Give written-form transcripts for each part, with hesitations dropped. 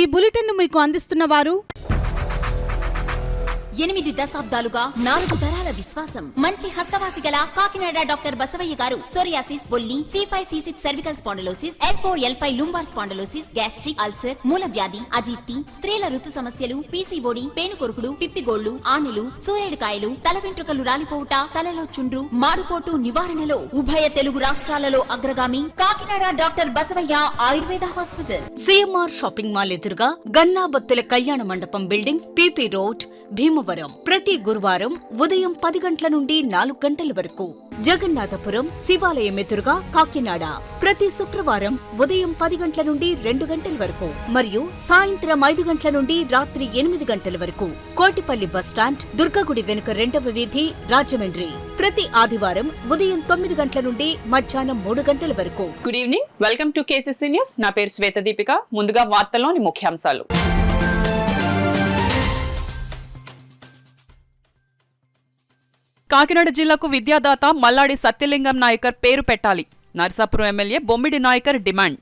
ఈ బులెటిన్ మీకు అందిస్తున్న వారు 8 దశాబ్దాలుగా 4 తరాల విశ్వాసం. మంచి హస్తవాసి గల కాకినాడ డాక్టర్ బసవయ్య గారు సోరియాసిస్, బొల్లి, C5, C6 cervical spondylosis, L4, L5 lumbar spondylosis, gastric ulcer, మూల వ్యాధి, అజీర్తి, స్త్రీల ఋతు సమస్యలు, PCOD, పేనుకొరుకుడు, పిప్పిగోళ్లు, ఆనెలు, సూరేడుకాయలు, తల వెంట్రుకలు రాలిపోవుట, తలలో చుండ్రు, మాడుకోటు నివారణలో ఉభయ తెలుగు రాష్ట్రాలలో అగ్రగామి Kakinada doctor Basavaiah Ayurveda hospital. CMR shopping mall ఎదురుగా Gannabathula Kalyana Mandapam building, PP road, Bhimavaram. ప్రతి గురువారం ఉదయం 10 గంటల నుండి 4 గంటల వరకు. జగన్నాథపురం శివాలయం ఎదురుగా కాకినాడ ప్రతి శుక్రవారం ఉదయం 10 గంటల నుండి 2 గంటల వరకు మరియు సాయంత్రం 5 గంటల నుండి రాత్రి 8 గంటల వరకు. కోటిపల్లి బస్టాండ్, దుర్గగుడి వెనుక 2వ వీధి, రాజమండ్రి. ప్రతి ఆదివారం ఉదయం 9 గంటల నుండి మధ్యాహ్నం 3 గంటల వరకు. Good evening, welcome to KCC news. నా పేరు శ్వేత దీపిక. ముందుగా వార్తల్లోని ముఖ్యాంశాలు. కాకినాడ జిల్లాకు విద్యాదాత మల్లాడి సత్యలింగం నాయకర్ పేరు పెట్టాలి. Narsapuram MLA Bommidi Nayakar demand.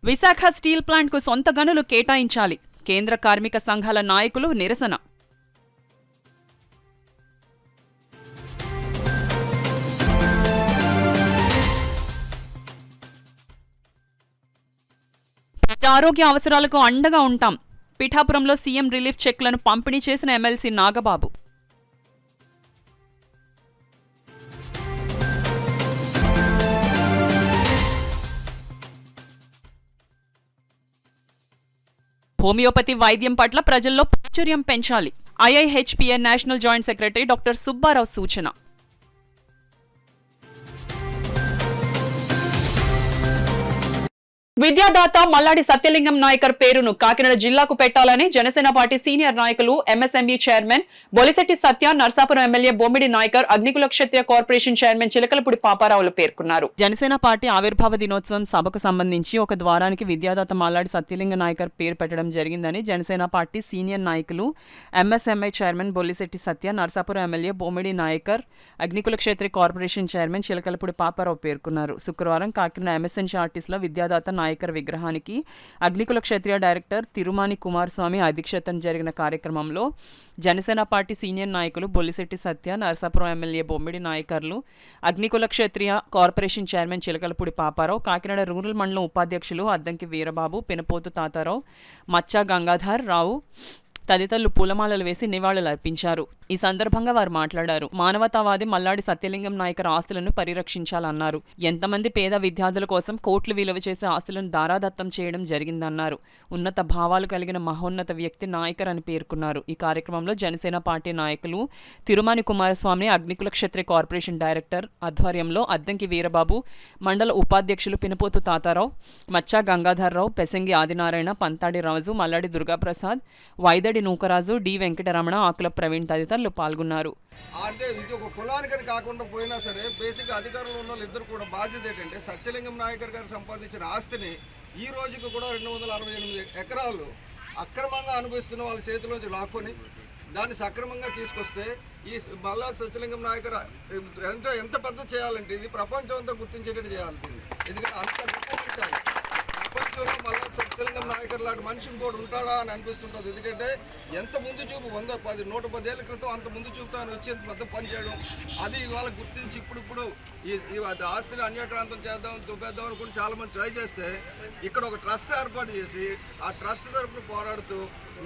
Visakha steel ప్లాంట్కు సొంత గనులు కేటాయించాలి. కేంద్ర కార్మిక సంఘాల నాయకులు నిరసన. ఆరోగ్య అవసరాలకు అండగా ఉంటాం. పిఠాపురంలో సీఎం రిలీఫ్ చెక్లను పంపిణీ చేసిన ఎమ్మెల్సీ నాగబాబు. హోమియోపతి వైద్యం పట్ల ప్రజల్లో ప్రాచుర్యం పెంచాలి. IIHPN national joint secretary doctor Subbarao సూచన. విద్యాదాత మల్లాడి సత్యలింగం నాయకర్ పేరును కాకినాడ జిల్లాకు పెట్టాలని జనసేన పార్టీ సీనియర్ నాయకులు MSME chairman Bolisetti Satya, Narsapuram MLA Bommidi Nayakar, Agnikula Kshatriya corporation chairman Chilakalapudi పాపారావులు పేర్కొన్నారు. జనసేన పార్టీ ఆవిర్భావ దినోత్సవం సభకు సంబంధించి ఒక ద్వారానికి విద్యాదాత మల్లాడి సత్యలింగ నాయకర్ పేరు పెట్టడం జరిగిందని జనసేన పార్టీ సీనియర్ నాయకులు MSME chairman Bolisetti Satya, Narsapuram MLA Bommidi Nayakar, Agnikula Kshatriya corporation chairman Chilakalapudi Paparao పేర్కొన్నారు. శుక్రవారం కాకినాడ MSNC ఆర్టిస్ట్లో విద్యాదాత నాయకర్ విగ్రహానికి అగ్నికుల క్షత్రియ డైరెక్టర్ తిరుమాని కుమారస్వామి అధ్యక్షతన జరిగిన కార్యక్రమంలో జనసేన పార్టీ సీనియర్ నాయకులు బొల్లిశెట్టి సత్య, నరసాపురం ఎమ్మెల్యే బొమ్మిడి నాయకర్లు, Agnikula Kshatriya corporation chairman Chilakalapudi Paparao, Kakinada rural మండలం ఉపాధ్యక్షులు అద్దంకి వీరబాబు, పెనపోతు తాతారావు, మచ్చా గంగాధర్ రావు తదితరులు పూలమాలలు వేసి నివాళులర్పించారు. ఈ సందర్భంగా వారు మాట్లాడారు. మానవతావాది మల్లాడి సత్యలింగం నాయకర్ ఆస్తులను పరిరక్షించాలన్నారు. ఎంతమంది పేద విద్యార్థుల కోసం కోట్లు విలువ చేసే ఆస్తులను దారాదత్తం చేయడం జరిగిందన్నారు. ఉన్నత భావాలు కలిగిన మహోన్నత వ్యక్తి నాయకర్ అని పేర్కొన్నారు. ఈ కార్యక్రమంలో జనసేన పార్టీ నాయకులు తిరుమాని కుమారస్వామి, అగ్నికుల క్షత్రియ కార్పొరేషన్ డైరెక్టర్ ఆధ్వర్యంలో అద్దంకి వీరబాబు, మండల ఉపాధ్యక్షులు పినపోతు తాతారావు, మచ్చా గంగాధర్రావు, పెసంగి ఆదినారాయణ, పంతాడి రాజు, మల్లాడి దుర్గాప్రసాద్, వైదడి నూకరాజు, డి వెంకటరమణ, ఆకుల ప్రవీణ్ తదితరులు పాల్గొన్నారు. అంటే ఇది ఒక కులానికని కాకుండా పోయినా సరే బేసిక్ అధికారంలో ఉన్న వాళ్ళు ఇద్దరు కూడా బాధ్యత ఏంటంటే సత్యలింగం నాయకర్ గారు సంపాదించిన ఆస్తిని ఈ రోజుకి కూడా 268 ఎకరాలు అక్రమంగా అనుభవిస్తున్న వాళ్ళ చేతిలోంచి లాక్కొని దాన్ని సక్రమంగా తీసుకొస్తే ఈ మల్లా సత్యలింగం నాయకర్ ఎంత పెద్ద చేయాలంటే ఇది ప్రపంచం అంతా గుర్తించేటట్టు చేయాలి. ఎందుకంటే అంత గుర్తించాలి. ప్రపంచంలో మళ్ళీ సత్యలింగం నాయకర్ లాంటి మనిషి ఇంకోటి ఉంటాడా అని అనిపిస్తుంటుంది. ఎందుకంటే ఎంత ముందు చూపు 110 ఏళ్ల క్రితం అంత ముందు చూపుతో ఆయన వచ్చి ఎంత పెద్ద పని చేయడం, అది ఇవాళ గుర్తించి ఇప్పుడు ఈ ఆస్తిని అన్యాక్రాంతం చేద్దాం, దుబ్బేద్దాం అనుకుని చాలామంది ట్రై చేస్తే ఇక్కడ ఒక ట్రస్ట్ ఏర్పాటు చేసి ఆ ట్రస్ట్ తరఫున పోరాడుతూ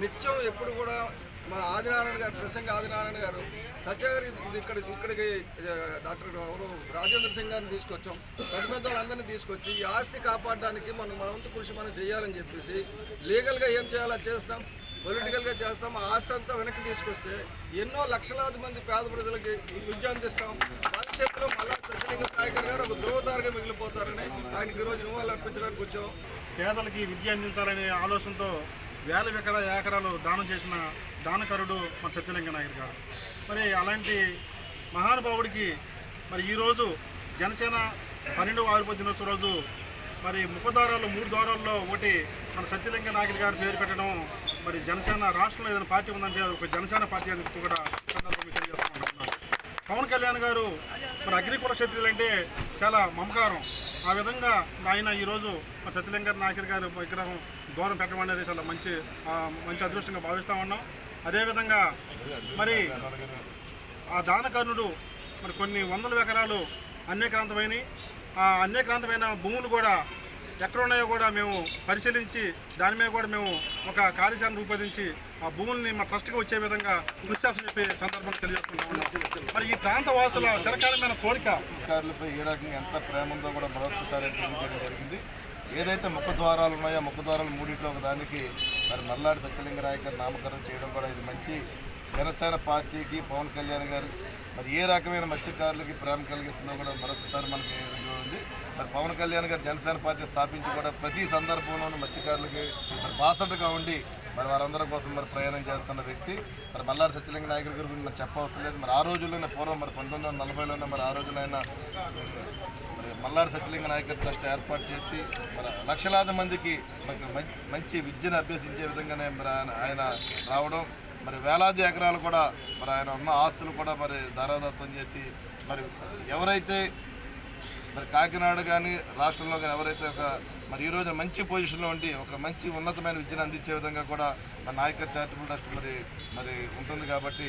నిత్యం ఎప్పుడు కూడా మన ఆదినారాయణ గారు, ప్రసంగ ఆదినారాయణ గారు, సత్య గారు ఇక్కడికి డాక్టర్ రాజేంద్ర సింగ్ గారిని తీసుకొచ్చాం, పెద్ద పెద్ద వాళ్ళందరినీ తీసుకొచ్చి ఈ ఆస్తి కాపాడడానికి మన వంతు కృషి మనం చేయాలని చెప్పేసి లీగల్గా ఏం చేయాలో చేస్తాం, పొలిటికల్గా చేస్తాం. ఆ ఆస్తి అంతా వెనక్కి తీసుకొస్తే ఎన్నో లక్షలాది మంది పేద ప్రజలకి విద్య అందిస్తాం. భవిష్యత్తులో మళ్ళా సత్యలింగం నాయకర్ గారు ఒక ధ్రువతారుగా మిగిలిపోతారని ఆయనకి ఈరోజు నివాళులు అర్పించడానికి వచ్చాం. పేదలకి విద్య అందించాలనే ఆలోచనతో వేల ఎకరాలు దానం చేసిన దానకరుడు మన సత్యలింగ నాయకర్ గారు. మరి అలాంటి మహానుభావుడికి మరి ఈరోజు జనసేన 12వ ఆవిర్భావ దినోత్సవం రోజు మరి 30 ద్వారాల్లో 3 ద్వారాల్లో ఒకటి మన సత్యలింగ నాయకర్ గారి పేరు పెట్టడం మరి జనసేన రాష్ట్రంలో ఏదైనా పార్టీ ఉందంటే అది ఒక జనసేన పార్టీ అని కూడా సందర్భంగా తెలియజేసుకుంటున్నాను. పవన్ కళ్యాణ్ గారు మరి అగ్నికుల క్షత్రియులు అంటే చాలా మమకారం. ఆ విధంగా ఆయన ఈరోజు మరి సత్యలింగ నాయకర్ గారు విగ్రహం దూరం పెట్టడం అనేది చాలా మంచి అదృష్టంగా భావిస్తూ ఉన్నాం. అదేవిధంగా మరి ఆ దానకర్ణుడు మరి కొన్ని వందల ఎకరాలు అన్యక్రాంతమైన ఆ అన్యక్రాంతమైన భూములు కూడా ఎక్కడ ఉన్నాయో కూడా మేము పరిశీలించి దాని మీద కూడా మేము ఒక కార్యాచరణ రూపొందించి ఆ భూముల్ని మా ట్రస్ట్కి వచ్చే విధంగా కృషి చేస్తని చెప్పి సందర్భంగా తెలియజేసుకుంటా ఉన్నాం. మరి ఈ ప్రాంత వాసుల చిరకాలమైన కోరిక అధికారులపై ఏ రకంగా ఎంత ప్రేమ ఉందో కూడా మరొకసారి తెలియజేయడం జరిగింది. ఏదైతే ముఖద్వారాలు ఉన్నాయో ముఖద్వారాలు మూడింటిలో ఒక దానికి మరి మల్లాడి సత్యలింగ నాయకర్ నామకరణం చేయడం కూడా ఇది మంచి జనసేన పార్టీకి పవన్ కళ్యాణ్ గారు మరి ఏ రకమైన మత్స్యకారులకి ప్రేమ కలిగిస్తుందో కూడా మరొకసారి మనకి ఉంది. మరి పవన్ కళ్యాణ్ గారు జనసేన పార్టీ స్థాపించి కూడా ప్రతి సందర్భంలోనూ మత్స్యకారులకి మరి బాసటగా ఉండి మరి వారందరి కోసం మరి ప్రయాణం చేస్తున్న వ్యక్తి. మరి మల్లాడి సత్యలింగ నాయకుడి గారి గురించి మరి చెప్పవసరం లేదు. మరి ఆ రోజుల్లోనే పూర్వం మరి 1940లోనే మరి ఆ రోజునైనా మరి మల్లాడి సత్యలింగ నాయకర్ ట్రస్ట్ ఏర్పాటు చేసి మరి లక్షలాది మందికి మంచి విద్యను అభ్యసించే విధంగానే మరి ఆయన రావడం, మరి వేలాది ఎకరాలు కూడా మరి ఆయన ఉన్న ఆస్తులు కూడా మరి ధారాదత్తం చేసి మరి ఎవరైతే మరి కాకినాడ కానీ రాష్ట్రంలో కానీ ఎవరైతే ఒక మరి ఈరోజు మంచి పొజిషన్లో ఉండి ఒక మంచి ఉన్నతమైన విద్యను అందించే విధంగా కూడా మన నాయకర్ చారిటబుల్ ట్రస్ట్ మరి ఉంటుంది. కాబట్టి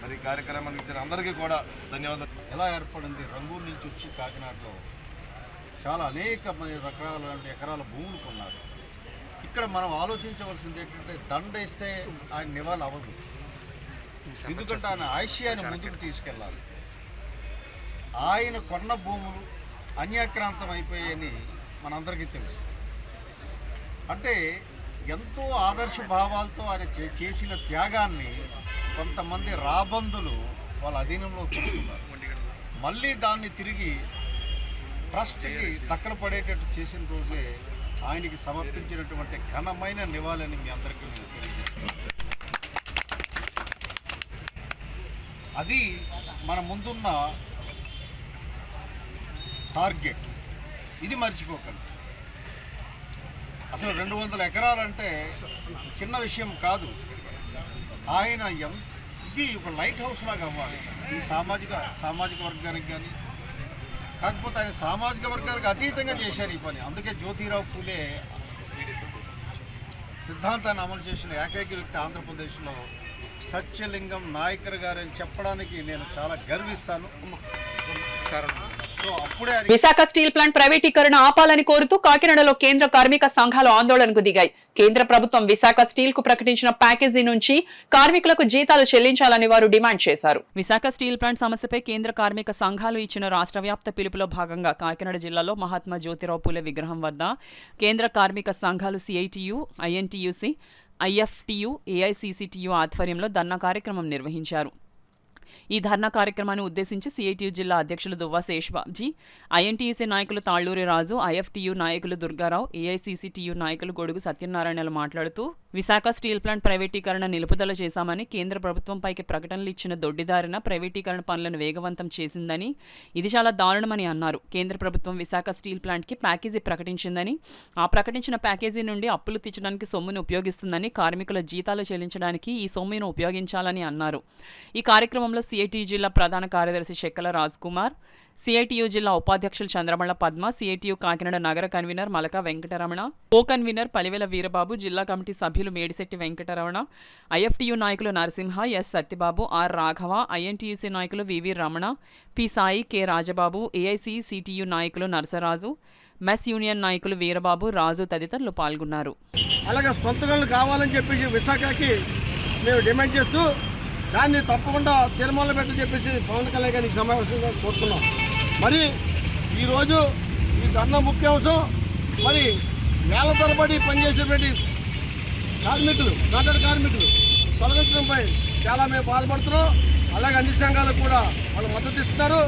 మరి ఈ కార్యక్రమానికి ఇచ్చిన అందరికీ కూడా ధన్యవాదాలు. ఎలా ఏర్పడింది? రంగూరు నుంచి వచ్చి కాకినాడలో చాలా అనేక రకాలైన ఎకరాల భూములు కొన్నారు. ఇక్కడ మనం ఆలోచించవలసింది ఏంటంటే దండేస్తే ఆయన నివాళి అవ్వదు. ఎందుకంటే ఆయన ఆశయాన్ని ముందుకు తీసుకెళ్ళాలి. ఆయన కొన్న భూములు అన్యాక్రాంతం అయిపోయాయని మనందరికీ తెలుసు. అంటే ఎంతో ఆదర్శ భావాలతో ఆయన చేసిన త్యాగాన్ని కొంతమంది రాబందులు వాళ్ళ అధీనంలో తీసుకున్నారు. మళ్ళీ దాన్ని తిరిగి ట్రస్ట్కి దక్కన పడేటట్టు చేసిన రోజే ఆయనకి సమర్పించినటువంటి ఘనమైన నివాళిని మీ అందరికీ నేను తెలియజేస్తున్నాను. అది మన ముందున్న టార్గెట్. ఇది మర్చిపోకండి. అసలు 200 ఎకరాలంటే చిన్న విషయం కాదు. ఆయన ఇది ఒక లైట్ హౌస్ లాగా అవ్వాలి ఈ సామాజిక వర్గానికి కానీ. కాకపోతే ఆయన సామాజిక వర్గానికి అతీతంగా చేశారు ఈ పని. అందుకే జ్యోతిరావు పూలే సిద్ధాంతాన్ని అమలు చేసిన ఏకైక వ్యక్తి ఆంధ్రప్రదేశ్లో సత్యలింగం నాయకర్ గారు అని చెప్పడానికి నేను చాలా గర్విస్తాను. విశాఖ స్టీల్ ప్లాంట్ ప్రైవేటీకరణ ఆపాలని కోరుతూ కాకినాడలో కేంద్ర కార్మిక సంఘాలు ఆందోళనకు దిగాయి. కేంద్ర ప్రభుత్వం విశాఖ స్టీల్ కు ప్రకటించిన ప్యాకేజీ నుంచి కార్మికులకు జీతాలు చెల్లించాలని వారు డిమాండ్ చేశారు. విశాఖ స్టీల్ ప్లాంట్ సమస్యపై కేంద్ర కార్మిక సంఘాలు ఇచ్చిన రాష్ట్ర వ్యాప్త పిలుపులో భాగంగా కాకినాడ జిల్లాలో మహాత్మా జ్యోతిరావు పూలే విగ్రహం వద్ద కేంద్ర కార్మిక సంఘాలు సిఐటియు, ఐఎన్టీయూసీ, ఐఎఫ్టియు, ఏఐసిసిటియు ఆధ్వర్యంలో ధర్నా కార్యక్రమం నిర్వహించారు. ఈ ధర్నా కార్యక్రమాన్ని ఉద్దేశించి సిఐటియు జిల్లా అధ్యక్షులు దువ్వా శేషబాబుజీ, ఐఎన్టీయూసీ నాయకులు తాళ్లూరి రాజు, ఐఎఫ్టియు నాయకులు దుర్గారావు, ఏఐసిసిటియు నాయకులు గొడుగు సత్యనారాయణలు మాట్లాడుతూ విశాఖ స్టీల్ ప్లాంట్ ప్రైవేటీకరణ నిలుపుదల చేశామని, కేంద్ర ప్రభుత్వంపైకి ప్రకటనలు ఇచ్చిన దొడ్డిదారిన ప్రైవేటీకరణ పనులను వేగవంతం చేసిందని, ఇది చాలా దారుణమని అన్నారు. కేంద్ర ప్రభుత్వం విశాఖ స్టీల్ ప్లాంట్కి ప్యాకేజీ ప్రకటించిందని, ఆ ప్రకటించిన ప్యాకేజీ నుండి అప్పులు తీర్చడానికి సొమ్మును ఉపయోగిస్తుందని, కార్మికుల జీతాలు చెల్లించడానికి ఈ సొమ్మును ఉపయోగించాలని అన్నారు. ఈ కార్యక్రమంలో సిఐటియు జిల్లా ప్రధాన కార్యదర్శి చెక్కల రాజ్ కుమార్, సిఐటియు జిల్లా ఉపాధ్యక్షులు చంద్రమల్ల పద్మ, సిఐటియు కాకినాడ నగర convener Malaka Venkataramana, co convener Palivela Veerababu, జిల్లా కమిటీ సభ్యులు మేడిశెట్టి వెంకటరమణ, ఐఎఫ్టియు నాయకులు Narasimha, S Satyababu, R Raghava, INTUC నాయకులు V V Ramana, P Sai, K Rajababu, AICCTU నాయకులు నరసరాజు, మెస్ యూనియన్ నాయకులు వీరబాబు, రాజు తదితరులు పాల్గొన్నారు. అలాగే సొంత గనులు కావాలని చెప్పేసి విశాఖకి మేము డిమాండ్ చేస్తూ దాన్ని తప్పకుండా తీర్మానం పెట్టని చెప్పేసి పవన్ కళ్యాణ్ గారిని సమావేశంగా కోరుతున్నాం. మరి ఈరోజు ఈ ధర్నా ముఖ్య అంశం మరి వేల తరబడి పనిచేసేటువంటి కాంట్రాక్ట్ కార్మికులు తొలగించడంపై చాలా మేము బాధపడుతున్నాం. అలాగే అన్ని సంఘాలకు కూడా వాళ్ళు మద్దతు ఇస్తున్నారు.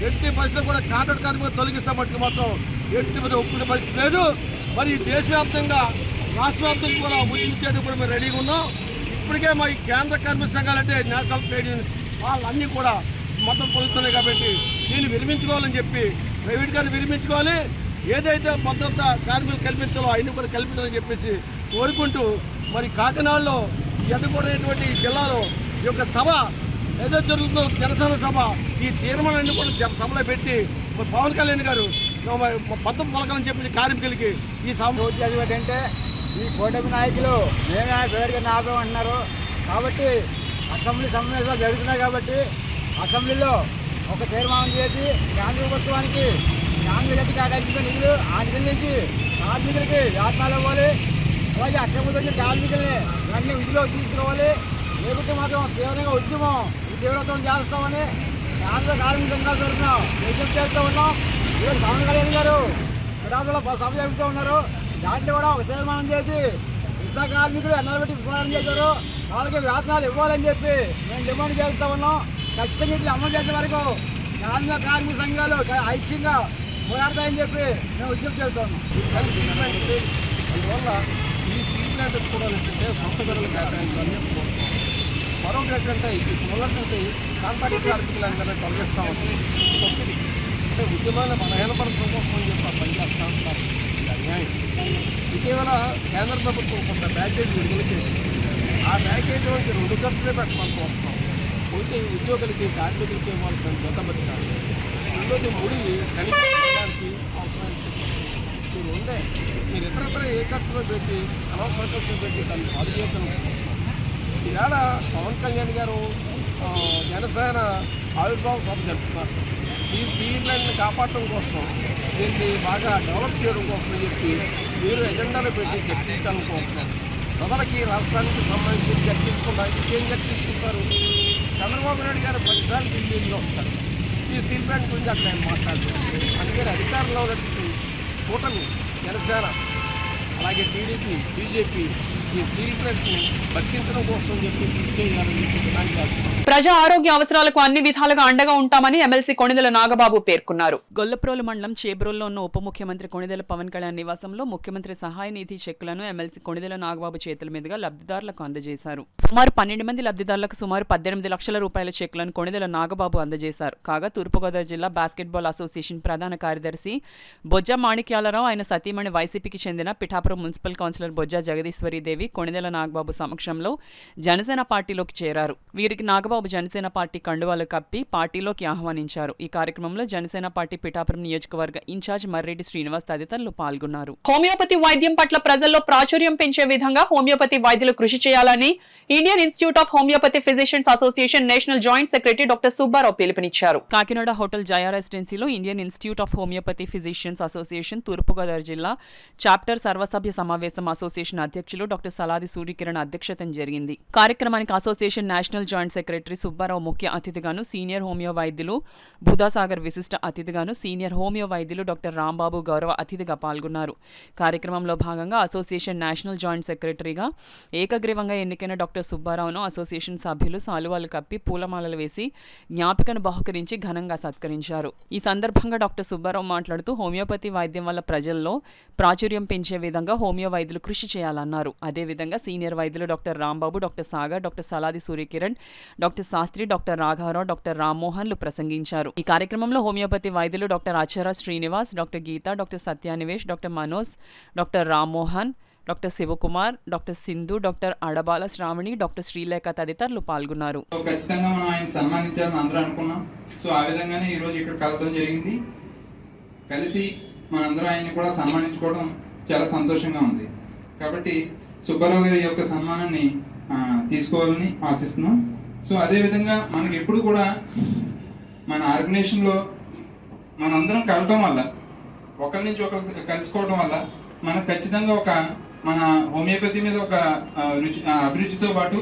ఎట్టి పరిస్థితులు కూడా కాంట్రాక్ట్ కార్మికులు తొలగిస్తామట్టుకు మాత్రం ఎట్టి మీద ఒప్పుకునే పరిస్థితి లేదు. మరి దేశవ్యాప్తంగా రాష్ట్ర వ్యాప్తంగా కూడా ఉద్యమించేందుకు కూడా మేము రెడీగా ఉన్నాం. ఇప్పటికే మా ఈ కేంద్ర కార్మిక సంఘాలు అంటే నేషనల్ ట్రేడ్ యూనియన్స్ వాళ్ళన్నీ కూడా మద్దతు పొందుతున్నాయి. కాబట్టి దీన్ని విరమించుకోవాలని చెప్పి ప్రైవేట్ గారిని విరమించుకోవాలి. ఏదైతే భద్రత కార్మికులు కల్పించాలో అవన్నీ కూడా కల్పించాలని చెప్పేసి కోరుకుంటూ మరి కాకినాడలో ఎదుర్కొనేటువంటి జిల్లాలో ఈ యొక్క సభ ఏదో జరుగుతుందో జనసేన సభ ఈ తీర్మానాన్ని కూడా సభలో పెట్టి పవన్ కళ్యాణ్ గారు పద్ధతి పలకాలని చెప్పి కార్మికులకి ఈ సభ అంటే ఈ కూటమి నాయకులు మేమే వేడిగా ఆపేమంటున్నారు. కాబట్టి అసెంబ్లీ సమావేశాలు జరుగుతున్నాయి కాబట్టి అసెంబ్లీలో ఒక తీర్మానం చేసి కేంద్ర ప్రభుత్వానికి కేంద్ర గతి కేటాయించిన నిధులు ఆ నిధుల నుంచి కార్మికులకి వేతనాలు ఇవ్వాలి. అలాగే అక్రమంగా వచ్చిన కార్మికుల్ని అన్ని విధిలో తీసుకురావాలి. లేకపోతే మాత్రం తీవ్రంగా ఉద్యమం తీవ్రతం చేస్తామని కేంద్ర కార్మిక సంఘాల తరఫున విజ్ఞప్తి చేస్తూ ఉన్నాం. ఈరోజు పవన్ కళ్యాణ్ గారు విడాకులో సభ జరుపుతూ ఉన్నారు. దాంట్లో కూడా ఒక తీర్మానం చేసి ఇతర కార్మికులు ఎన్నో పెట్టి పోరాటం చేశారు, వాళ్ళకి వేతనాలు ఇవ్వాలని చెప్పి మేము డిమాండ్ చేస్తూ ఉన్నాం. ఖచ్చితంగా ఇట్లా అమలు చేసే వరకు కేంద్ర కార్మిక సంఘాలు ఐక్యంగా పోరాడతాయని చెప్పి మేము విజ్ఞప్తి చేస్తూ ఉన్నాం. అందువల్ల ఈ స్టీల్ ప్లాంట్ కూడా ఏంటంటే సొంత ధరలు కేటాయించాలని మరొకటి ఏంటంటే ఇది మొదటి కాంట్రాక్ట్ కార్మికులందరినీ తొలగిస్తూ ఉంటాం. అంటే ఉద్యమాన్ని బలహీనపరచడం కోసం అని చెప్పి పనిచేస్తూ ఉంటారు. ఇది అన్యాయం. ఇటీవల కేంద్ర ప్రభుత్వం కొంత ప్యాకేజీ విడుదల చేసి ఆ ప్యాకేజీ నుంచి 2 ఖర్చులే పెట్టమని కోరుతున్నాం. ఒకటి ఉద్యోగులకి కార్మికులకి ఇవ్వాల్సిన జతబద్దాలు, రెండోది ముడి కనిపించడానికి అవసరమైన మీరు ఉండే మీరు ఇతరత్ర ఏ ఖర్చులో పెట్టి అనవసర ఖర్చులు పెట్టి దాన్ని పాడు చేస్తున్నాం. ఈవేళ పవన్ కళ్యాణ్ గారు జనసేన ఆవిర్భావ సభ జరుపుతున్నారు. ఈ స్టీల్ ప్లాంట్ని కాపాడటం కోసం దీన్ని బాగా డెవలప్ చేయడం కోసం చెప్పి మీరు ఎజెండాలో పెట్టి చర్చించాలనుకుంటున్నారు. ప్రజలకి రాష్ట్రానికి సంబంధించి చర్చించుకోవడానికి ఏం చర్చించుకుంటారు? చంద్రబాబు నాయుడు గారు 10 సార్లు ఢిల్లీలో వస్తారు. ఈ స్టీల్ ప్లాంట్ గురించి అక్కడ ఆయన మాట్లాడతారు. అందుకని అధికారంలో ఉన్నటువంటి కూటమి జనసేన అలాగే టీడీపీ బీజేపీ ఈ స్టీల్ ప్లాంట్ని బతికించడం కోసం చెప్పి చేయాలని డిమాండ్ చేస్తున్నారు. ప్రజా ఆరోగ్య అవసరాలకు అన్ని విధాలుగా అండగా ఉంటామని ఎమ్మెల్సీ కొణిదెల నాగబాబు పేర్కొన్నారు. గొల్లప్రోలు మండలం చేబ్రోల్లో ఉన్న ఉప ముఖ్యమంత్రి కొణిదెల పవన్ కళ్యాణ్ నివాసంలో ముఖ్యమంత్రి సహాయ నిధి చెక్కులను ఎమ్మెల్సీ కొణిదెల నాగబాబు చేతుల మీదుగా లబ్ధిదారులకు అందజేశారు. సుమారు 12 మంది లబ్ధిదారులకు సుమారు 18 లక్షల రూపాయల చెక్కులను కొణిదెల నాగబాబు అందజేశారు. కాగా తూర్పుగోదావరి జిల్లా బాస్కెట్బాల్ అసోసియేషన్ ప్రధాన కార్యదర్శి బొజ్జ మాణిక్యాలరావు ఆయన సతీమణి వైసీపీకి చెందిన పిఠాపురం మున్సిపల్ కౌన్సిలర్ బొజ్జ జగదీశ్వరీదేవి కొణిదెల నాగబాబు సమక్షంలో జనసేన పార్టీలోకి చేరారు. వీరికి నాగబాబు జనసేన పార్టీ కండువాలు కప్పి పార్టీలోకి ఆహ్వానించారు. ఈ కార్యక్రమంలో జనసేన పార్టీ పిఠాపురం నియోజకవర్గ ఇన్ఛార్జ్ మర్రెడ్డి శ్రీనివాస్ తదితరులు పాల్గొన్నారు. హోమియోపతి వైద్యం పట్ల ప్రజల్లో ప్రాచుర్యం పెంచే విధంగా హోమియోపతి వైద్యులు కృషి చేయాలని Indian institute of homeopathy physicians association national joint secretary doctor Subbarao పిలుపునిచ్చారు. కాకినాడ హోటల్ జయా రెసిడెన్సీలో Indian institute of homeopathy physicians association Thurpu Godavari జిల్లా చాప్టర్ సర్వసభ్య సమావేశం అసోసియేషన్ అధ్యక్షులు డాక్టర్ సలాది సూర్యకిరణ్ అధ్యక్షతన జరిగింది. కార్యక్రమానికి association national joint secretary Subbarao ముఖ్య అతిథిగాను, సీనియర్ హోమియో వైద్యులు బుధాసాగర్ విశిష్ట అతిథిగాను, సీనియర్ హోమియో వైద్యులు డాక్టర్ రాంబాబు గౌరవ అతిథిగా పాల్గొన్నారు. కార్యక్రమంలో భాగంగా అసోసియేషన్ నేషనల్ జాయింట్ సెక్రటరీగా ఏకగ్రీవంగా ఎన్నికైన డాక్టర్ సుబ్బారావును అసోసియేషన్ సభ్యులు సాలువాలు కప్పి పూలమాలలు వేసి జ్ఞాపికను బహుకరించి ఘనంగా సత్కరించారు. ఈ సందర్భంగా డాక్టర్ సుబ్బారావు మాట్లాడుతూ హోమియోపతి వైద్యం వల్ల ప్రజల్లో ప్రాచుర్యం పెంచే విధంగా హోమియో వైద్యులు కృషి చేయాలన్నారు. అదేవిధంగా సీనియర్ వైద్యులు doctor Rambabu, doctor Sagar, doctor Saladi Suryakiran, doctor Sastri, doctor రాఘవరావు, డాక్టర్ రామ్మోహన్లు ప్రసంగించారు. ఈ కార్యక్రమంలో హోమియోపతి వైద్యులు doctor Acharya Srinivas, doctor Geeta, doctor Satyanivesh, doctor Manoj, doctor Rammohan, doctor Sivakumar, doctor Sindhu, doctor Adabala Sravani, doctor Srilekha తదితరులు పాల్గొన్నారు. ఖచ్చితంగా మనం ఆయన సన్మానించాలని అందరూ అనుకున్నాం. సో ఆ విధంగానే ఈరోజు ఇక్కడ కలవడం జరిగింది. కలిసి మనందరూ ఆయన్ని కూడా సన్మానించుకోవడం చాలా సంతోషంగా ఉంది. కాబట్టి సుబ్బారావు గారి యొక్క సన్మానాన్ని తీసుకోవాలని ఆశిస్తున్నాం. సో అదేవిధంగా మనకి ఎప్పుడు కూడా మన ఆర్గనైజేషన్లో మనందరం కలవటం వల్ల, ఒకరి నుంచి ఒకరు కలుసుకోవడం వల్ల మనకు ఖచ్చితంగా ఒక మన హోమియోపతి మీద ఒక అభిరుచితో పాటు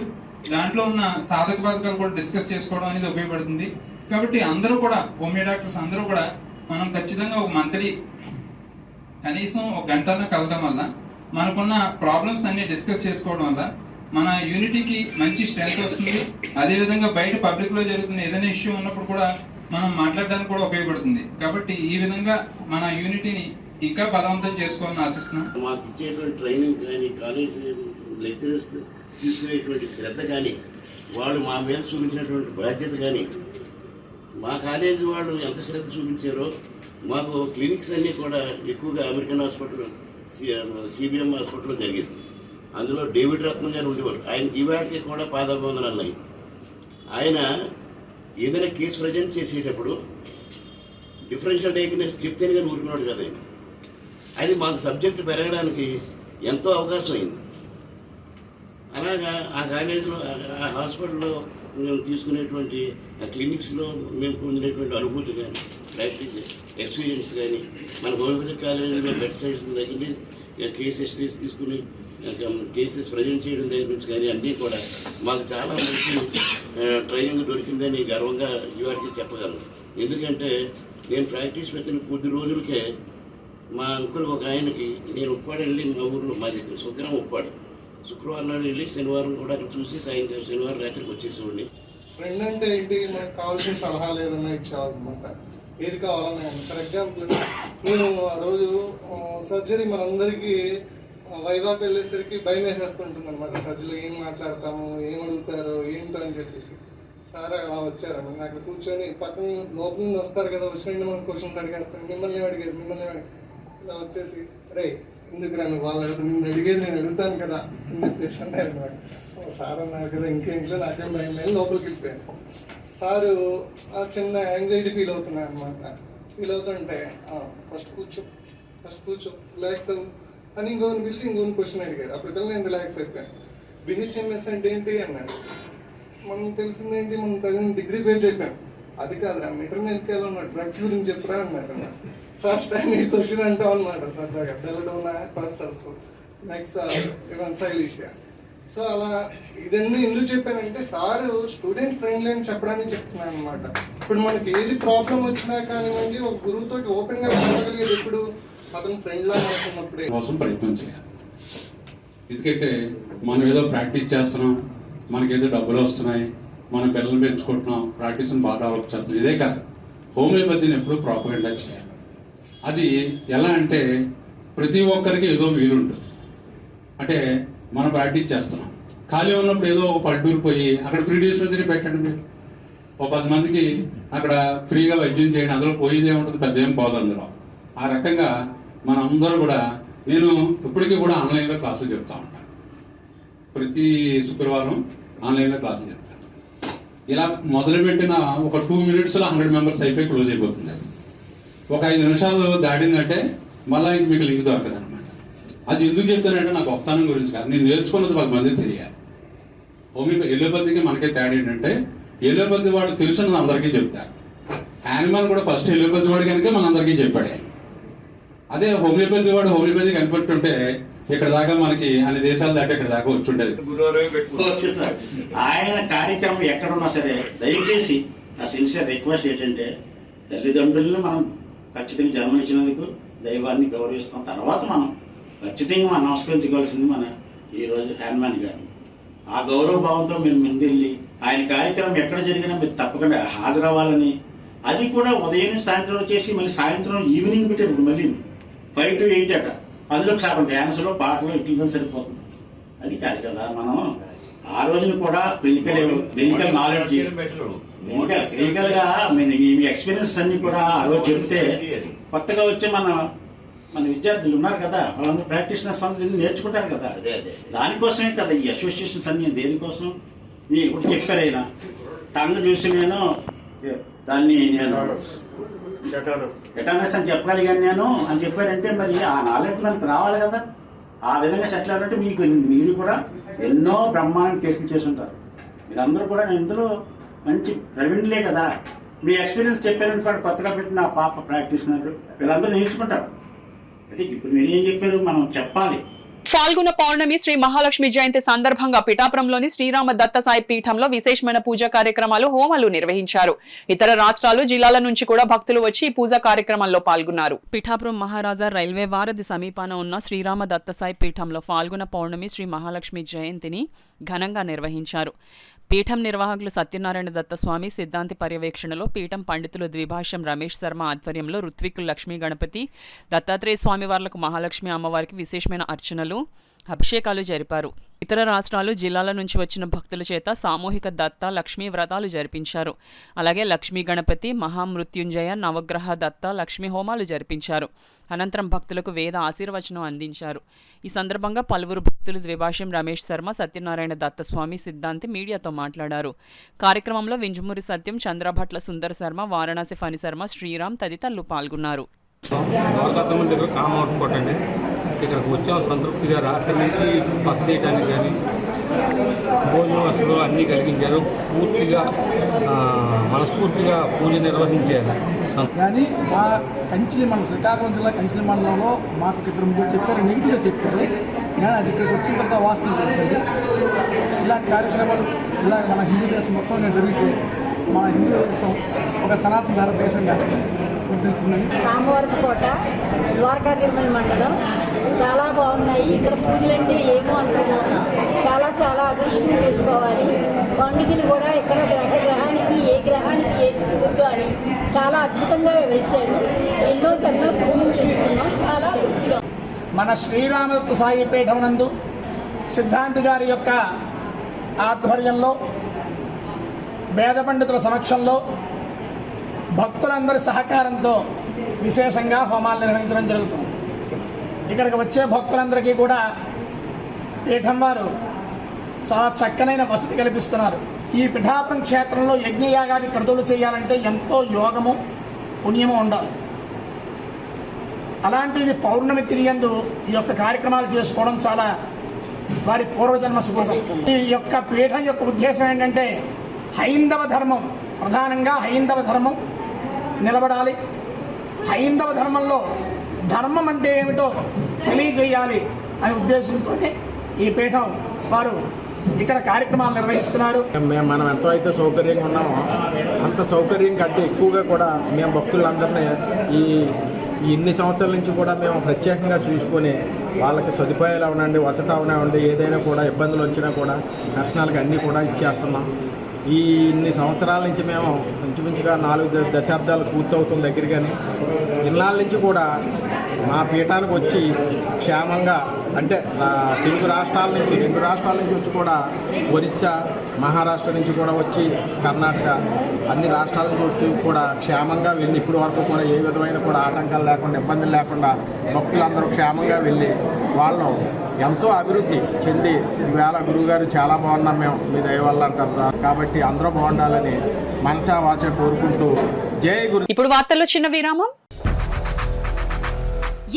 దాంట్లో ఉన్న సాధక బాధకాలు కూడా డిస్కస్ చేసుకోవడం అనేది ఉపయోగపడుతుంది. కాబట్టి అందరూ కూడా హోమియో డాక్టర్స్ అందరూ కూడా మనం ఖచ్చితంగా ఒక మంత్లీ కనీసం 1 గంటన కలవడం వల్ల మనకున్న ప్రాబ్లమ్స్ అన్ని డిస్కస్ చేసుకోవడం వల్ల మన యూనిటీకి మంచి స్ట్రెంత్ వస్తుంది. అదేవిధంగా బయట పబ్లిక్ లో జరుగుతున్న ఏదైనా ఇష్యూ ఉన్నప్పుడు కూడా మనం మాట్లాడడానికి కూడా ఉపయోగపడుతుంది. కాబట్టి ఈ విధంగా మన యూనిటీని ఇంకా బలవంతం చేసుకోవాలని ఆశిస్తున్నాం. మాకు ఇచ్చేటువంటి ట్రైనింగ్ కానీ, కాలేజ్ లెక్చరర్స్ తీసుకునేటువంటి శ్రద్ధ కానీ, వాళ్ళు మా మీద చూపించినటువంటి బాధ్యత కానీ, మా కాలేజీ వాళ్ళు ఎంత శ్రద్ధ చూపించారో మాకు క్లినిక్స్ అన్నీ కూడా ఎక్కువగా అమెరికన్ హాస్పిటల్, సిబిఎం హాస్పిటల్లో జరిగింది. అందులో డేవిడ్ రత్నం గారు ఉండేవాడు. ఆయన ఈవేళకి కూడా పాదాభివందనాలు ఉన్నాయి. ఆయన ఏదైనా కేసు ప్రజెంట్ చేసేటప్పుడు డిఫరెన్షియల్ డయాగ్నోసిస్ చెప్తేనే కానీ ఊరుకున్నాడు కదా ఆయన. అది మాకు సబ్జెక్టు పెరగడానికి ఎంతో అవకాశం అయింది. అలాగా ఆ కాలేజీలో, ఆ హాస్పిటల్లో మేము తీసుకునేటువంటి ఆ క్లినిక్స్లో మేము పొందినటువంటి అనుభూతి కానీ, ప్రాక్టీస్ ఎక్స్పీరియన్స్ కానీ, మన హోమియోపతి కాలేజీలో బెడ్ సైడ్స్ దగ్గర కేస్ హిస్టరీస్ తీసుకుని కేసెస్ ప్రజెంట్ చేయడం దగ్గర నుంచి కానీ అన్నీ కూడా మాకు చాలా మంచి ట్రైనింగ్ దొరికిందని గర్వంగా ఇవారికి చెప్పగలను. ఎందుకంటే నేను ప్రాక్టీస్ పెట్టిన కొద్ది రోజులకే మా అంకుల్ ఒక ఆయనకి నేను ఉప్పాడు వెళ్ళి, మా ఊళ్ళో మాది శుక్రవారం ఉప్పాడు, శుక్రవారం నాడు వెళ్ళి శనివారం కూడా అక్కడ చూసి సాయంత్రం శనివారం రాత్రికి వచ్చేసేవాడిని. ఫ్రెండ్ అంటే ఏంటి, మనకు కావాల్సిన సలహాలు ఏదన్నా ఇచ్చేవాళ్ళనమాట, ఏది కావాలన్నా. ఫర్ ఎగ్జాంపుల్ నేను ఆ రోజు సర్జరీ మనందరికీ వైవాకి వెళ్ళేసరికి భయం వేసేస్తుంటుంది అనమాట. సర్జరీలో ఏం మాట్లాడతాము, ఏం అడుగుతారు, ఏంటో అని చెప్పేసి సార్ అలా వచ్చారు. నాకు కూర్చొని పక్కన లోపల నుండి వస్తారు కదా, వచ్చిన మనం క్వశ్చన్స్ అడిగేస్తాను, మిమ్మల్ని అడిగేది ఇలా వచ్చేసి రే ఎందుకు రాను వాళ్ళు నిన్ను అడిగేది నేను అడుగుతాను కదా అని చెప్పేసి అన్నారు అనమాట. సార్ అన్నారు కదా ఇంకేంట్లో నాకేం భయం లేదు, లోపలికి వెళ్ళిపోయాను. సారు ఆ చిన్న యాంగ్జైటీ ఫీల్ అవుతున్నాయి అనమాట. ఫీల్ అవుతుంటే ఫస్ట్ కూర్చో రిలాక్స్ అవ్వు అని ఇంకోని పిలిచి ఇంకోని క్వశ్చన్ అడిగారు. అప్పటికల్లా నేను రిలాక్స్ అయిపోయాను. బిహెచ్ఎంఎస్ అంటే ఏంటి అన్నాడు. మనం తెలిసింది ఏంటి, మనం తగిన డిగ్రీ పేరు చెప్పాం. అది కాదురా మీటర్ మీదకి వెళ్ళన్నాడు, డ్రగ్స్ గురించి చెప్పరా అన్నారు. ఫస్ట్ టైం ఈ క్వశ్చన్ అంటాం అనమాట సరదాగా, బెల్లడోనా పర్సల్స్ నెక్స్ట్ ఇవన్ సైలీషియా. సో అలా ఇదన్నీ ఎందుకు చెప్పానంటే సారు స్టూడెంట్ ఫ్రెండ్లీ అని చెప్పడానికి చెప్తున్నాను అనమాట. ఇప్పుడు మనకి ఏది ప్రాబ్లం వచ్చినా కానివ్వండి, ఒక గురువుతో ఓపెన్ గా చెప్పగలిగేది ఇప్పుడు అతను ఫ్రెండ్ లా అనుకున్నప్పుడే కోసం ప్రయత్నం చేయాలి. ఎందుకంటే మనం ఏదో ప్రాక్టీస్ చేస్తున్నాం, మనకేదో డబ్బులు వస్తున్నాయి, మన పిల్లలు పెంచుకుంటున్నాం, ప్రాక్టీస్ని బాగా డెవలప్ చేస్తున్నాం, ఇదే కాదు. హోమియోపతిని ఎప్పుడు ప్రాపగెండా చేయాలి. అది ఎలా అంటే ప్రతి ఒక్కరికి ఏదో వీలుంటుంది. అంటే మనం ప్రాక్టీస్ చేస్తున్నాం, ఖాళీ ఉన్నప్పుడు ఏదో ఒక పల్లెటూరు పోయి అక్కడ ఫ్రీ డిస్పెన్సరీ పెట్టండి. మీరు ఒక 10 మందికి అక్కడ ఫ్రీగా వైద్యం చేయండి, అందులో పోయేది ఏముంటుంది, పెద్ద ఏం పోదు అందులో. ఆ రకంగా మనందరూ కూడా, నేను ఇప్పటికీ కూడా ఆన్లైన్లో క్లాసులు చెప్తా ఉంటాను. ప్రతి శుక్రవారం ఆన్లైన్లో క్లాసులు చెప్తాను. ఇలా మొదలుపెట్టిన ఒక 2 minutesలో 100 members అయిపోయి క్లోజ్ అయిపోతుంది. ఒక 5 నిమిషాలు దాడిందంటే మళ్ళీ ఇంక మీకు లింక్ దొరకదు అనమాట. అది ఎందుకు చెప్తానంటే నాకు గొప్పతనం గురించి కాదు, నేను నేర్చుకున్నది 10 మందికి తెలియాలి. ఎలోపతికి మనకే తేడా ఏంటంటే, ఎలోపతి వాడు తెలుసున్నది అందరికీ చెప్తారు. యానిమల్ కూడా ఫస్ట్ ఎలోపతి వాడు కనుక మనందరికీ చెప్పాడు. అదే హోమియోపతి వాడు హోమియోపతి కనిపెట్టుంటే ఇక్కడ దాకా మనకి అన్ని దేశాలు దాకా ఇక్కడ దాకా వచ్చి ఉండేది. ఆయన కార్యక్రమం ఎక్కడున్నా సరే దయచేసి నా సిన్సియర్ రిక్వెస్ట్ ఏంటంటే, తల్లిదండ్రులను మనం ఖచ్చితంగా జన్మనిచ్చినందుకు దైవాన్ని గౌరవిస్తాం. తర్వాత మనం ఖచ్చితంగా మనం నమస్కరించుకోవాల్సింది మన ఈరోజు హ్యాన్మాన్ గారు. ఆ గౌరవ భావంతో మీరు ముందెళ్ళి ఆయన కార్యక్రమం ఎక్కడ జరిగినా మీరు తప్పకుండా హాజరవ్వాలని, అది కూడా ఉదయం సాయంత్రం వచ్చేసి మళ్ళీ సాయంత్రం ఈవినింగ్ పెట్టారు, మళ్ళీ 5 to 8 అట. అందులో చాలా డ్యాన్సులు పాటలు ఇట్లా సరిపోతుంది. అది కాదు కదా, మనం ఆ రోజున కూడా క్లినికల్ నాలెడ్జ్, క్లినికల్ గా మీ ఎక్స్పీరియన్స్ అన్ని కూడా ఆ రోజు చెప్తే కొత్తగా వచ్చే మన విద్యార్థులు ఉన్నారు కదా, వాళ్ళందరూ ప్రాక్టీషనర్స్ అందరూ నేర్చుకుంటారు కదా. దానికోసమే కదా ఈ అసోసియేషన్స్ అన్ని. దేనికోసం మీరు ఇప్పుడు చెప్పారు అయినా టంగ్ చూసి నేను దాన్ని ఎటానస్ అని చెప్పగలిగాను నేను అని చెప్పారంటే, మరి ఆ నాలెడ్జ్ మనకు రావాలి కదా. ఆ విధంగా సెటిల్ అవ్వాలంటే మీరు కూడా ఎన్నో బ్రహ్మాండ కేసులు చేసి ఉంటారు. మీరందరూ కూడా ఇందులో మంచి ప్రవీణులే కదా. మీ ఎక్స్పీరియన్స్ చెప్పారనుకోండి, కొత్తగా పెట్టిన పాప ప్రాక్టీషనర్ వీళ్ళందరూ నేర్చుకుంటారు. అయితే ఇప్పుడు మీరు ఏం చెప్పారు, మనం చెప్పాలి. ఫాల్గుణ పౌర్ణమి శ్రీ మహాలక్ష్మి జయంతి సందర్భంగా పిఠాపురంలోని శ్రీరామ దత్త సాయి పీఠంలో విశేషమైన పూజా కార్యక్రమాలు, హోమాలు నిర్వహించారు. ఇతర రాష్ట్రాలు, జిల్లాల నుంచి కూడా భక్తులు వచ్చి ఈ పూజా కార్యక్రమాల్లో పాల్గొన్నారు. పిఠాపురం మహారాజా రైల్వే వారధి సమీపాన ఉన్న శ్రీరామ దత్త సాయి పీఠంలో ఫాల్గుణ పౌర్ణమి శ్రీ మహాలక్ష్మి జయంతిని ఘనంగా నిర్వహించారు. పీఠం నిర్వాహకులు సత్యనారాయణ దత్తస్వామి సిద్ధాంతి పర్యవేక్షణలో పీఠం పండితులు ద్విభాష్యం రమేష్ శర్మ ఆధ్వర్యంలో ఋత్వికులు లక్ష్మీ గణపతి, దత్తాత్రేయ స్వామివార్లకు మహాలక్ష్మి అమ్మవారికి విశేషమైన అర్చనలు, అభిషేకాలు జరిపారు. ఇతర రాష్ట్రాలు, జిల్లాల నుంచి వచ్చిన భక్తుల చేత సామూహిక దత్త, లక్ష్మీ వ్రతాలు జరిపించారు. అలాగే లక్ష్మీ గణపతి, మహామృత్యుంజయ, నవగ్రహ దత్త, లక్ష్మీ హోమాలు జరిపించారు. అనంతరం భక్తులకు వేద ఆశీర్వచనం అందించారు. ఈ సందర్భంగా పలువురు భక్తులు ద్విభాష్యం రమేష్ శర్మ, సత్యనారాయణ దత్తస్వామి సిద్ధాంతి మీడియాతో మాట్లాడారు. కార్యక్రమంలో వింజమూరి సత్యం, చంద్రభట్ల సుందర్ శర్మ, వారణాసి ఫణి శర్మ, శ్రీరామ్ తదితరులు పాల్గొన్నారు. ఇక్కడికి వచ్చాం సంతృప్తిగా. రాత్రి నుంచి పక్క చేయడానికి కానీ భోజనం వసతులు అన్నీ కలిగించారు. పూర్తిగా మనస్ఫూర్తిగా పూజ నిర్వహించారు. కానీ మా కంచిలి మన శ్రీకాకుళం జిల్లా కంచిలి మండలంలో మాకు ఇద్దరు ముగ్గురు చెప్పారు, నెగిటివ్గా చెప్పారు. కానీ అది ఇక్కడికి వచ్చిన తర్వాత వాస్తవం తెలిసింది. ఇలాంటి కార్యక్రమాలు ఇలా మన హిందూ దేశం మొత్తం జరిగితే మన హిందూ దేశం ఒక సనాతన భారతదేశంగా గుర్తింటుందని. రామవరపుకోట, ద్వారకా తిరుమల మండలం చాలా బాగున్నాయి. ఇక్కడ పూజలంటే ఏమో అనుకున్నాను. చాలా అదృష్టం చేసుకోవాలి. పండుగలు కూడా ఇక్కడ గ్రహానికి ఏ చిరుద్దు అని చాలా అద్భుతంగా వివరించారు. ఎన్నో జన్మ పూజలు చేసుకున్నాం. చాలా తృప్తిగా. మన శ్రీరామదత్త సాయి పీఠం నందు సిద్ధాంతి గారి యొక్క ఆధ్వర్యంలో వేద పండితుల సమక్షంలో భక్తులందరి సహకారంతో విశేషంగా హోమాలు నిర్వహించడం జరుగుతుంది. ఇక్కడికి వచ్చే భక్తులందరికీ కూడా పీఠం వారు చాలా చక్కనైన వసతి కల్పిస్తున్నారు. ఈ పిఠాపురం క్షేత్రంలో యజ్ఞయాగాది క్రతువులు చేయాలంటే ఎంతో యోగము, పుణ్యము ఉండాలి. అలాంటిది పౌర్ణమి తిరియందు ఈ యొక్క కార్యక్రమాలు చేసుకోవడం చాలా వారి పూర్వజన్మ సుకృతం. ఈ యొక్క పీఠం యొక్క ఉద్దేశం ఏంటంటే హైందవ ధర్మం, ప్రధానంగా హైందవ ధర్మం నిలబడాలి. హైందవ ధర్మంలో ధర్మం అంటే ఏమిటో తెలియజేయాలి అనే ఉద్దేశంతోనే ఈ పీఠం వారు ఇక్కడ కార్యక్రమాలు నిర్వహిస్తున్నారు. మనం ఎంతో అయితే సౌకర్యంగా ఉన్నామో అంత సౌకర్యం కంటే ఎక్కువగా కూడా మేము భక్తులందరినీ ఈ ఇన్ని సంవత్సరాల నుంచి కూడా మేము ప్రత్యేకంగా చూసుకొని వాళ్ళకి సదుపాయాలు అవనండి, వసతి అవనండి, ఏదైనా కూడా ఇబ్బందులు వచ్చినా కూడా దర్శనాలకు అన్నీ కూడా ఇచ్చేస్తున్నాం. ఈ ఇన్ని సంవత్సరాల నుంచి మేము ఇంచుమించుగా 4 దశాబ్దాలు పూర్తవుతుంది దగ్గరగానే. ఇన్నాళ్ళ నుంచి కూడా మా పీఠానికి వచ్చి క్షేమంగా అంటే తెలుగు రాష్ట్రాల నుంచి 2 రాష్ట్రాల నుంచి వచ్చి కూడా ఒరిస్సా, మహారాష్ట్ర నుంచి కూడా వచ్చి కర్ణాటక అన్ని రాష్ట్రాల నుంచి వచ్చి కూడా క్షేమంగా వెళ్ళి ఇప్పటి వరకు కూడా ఏ విధమైన కూడా ఆటంకాలు లేకుండా, ఇబ్బందులు లేకుండా భక్తులందరూ క్షేమంగా వెళ్ళి వాళ్ళు ఎంతో అభివృద్ధి చెంది ఈవేళ గురువుగారు చాలా బాగున్నాం మేము మీ దయ వల్ల అంటారు. కాబట్టి అందరూ బాగుండాలని మనసా వాచ కోరుకుంటూ జై గురు. ఇప్పుడు వార్తల్లో చిన్న విరామం.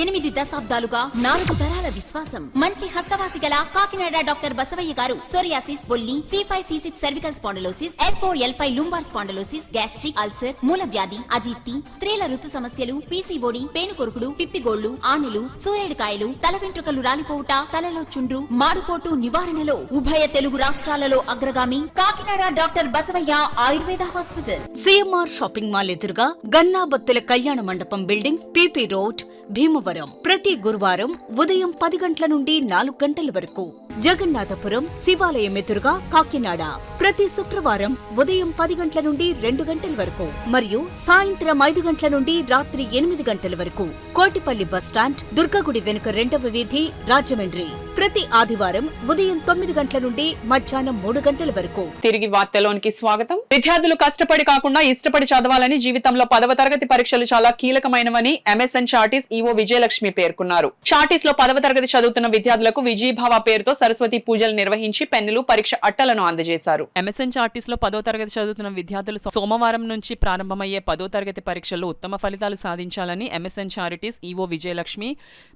8 దశాబ్దాలుగా 4 తరాల విశ్వాసం. మంచి హస్తవాసి గల కాకినాడ డాక్టర్ బసవయ్య గారు సోరియాసిస్, బొల్లి, C5, C6 cervical spondylosis, L4, L5 lumbar spondylosis, gastric ulcer, మూల వ్యాధి, అజీర్తి, స్త్రీల ఋతు సమస్యలు, PCOD, పేనుకొరుకుడు, పిప్పిగోళ్లు, ఆనెలు, సూరేడుకాయలు, తల వెంట్రుకలు రాలిపోవుట, తలలో చుండ్రు, మాడుకోటు నివారణలో ఉభయ తెలుగు రాష్ట్రాలలో అగ్రగామి Kakinada doctor Basavaiah Ayurveda hospital. CMR shopping mall ఎదురుగా Gannabathula Kalyana Mandapam building, PP road, Bhimavaram. ప్రతి గురువారం ఉదయం 10 గంటల నుండి 4 గంటల వరకు. జగన్నాథపురం శివాలయం ఎదురుగా కాకినాడ ప్రతి శుక్రవారం ఉదయం 10 గంటల నుండి 2 గంటల వరకు మరియు సాయంత్రం 5 గంటల నుండి రాత్రి 8 గంటల వరకు. కోటిపల్లి బస్టాండ్, దుర్గగుడి వెనుక 2వ వీధి, రాజమండ్రి ప్రతి ఆదివారం ఉదయం 9 గంటల నుండి మధ్యాహ్నం 3 గంటల వరకు. తిరిగి వార్తలోనికి స్వాగతం. విద్యార్థులు కష్టపడి కాకుండా ఇష్టపడి చదవాలని, జీవితంలో 10వ తరగతి పరీక్షలు చాలా కీలకమైనవని MSN చార్టీస్ ఈవో విజయలక్ష్మి పేర్కొన్నారు. చార్టీస్ లో 10వ తరగతి చదువుతున్న విద్యార్థులకు విజయభావ పేరుతో సరస్వతి పూజలు నిర్వహించి పెన్నులు, పరీక్ష అట్టలను అందజేశారు. MSN చార్టీస్ లో 10వ తరగతి చదువుతున్న విద్యార్థులు సోమవారం నుంచి ప్రారంభమయ్యే 10వ తరగతి పరీక్షల్లో ఉత్తమ ఫలితాలు సాధించాలని MSN చారిటీస్ ఈవో విజయలక్ష్మి,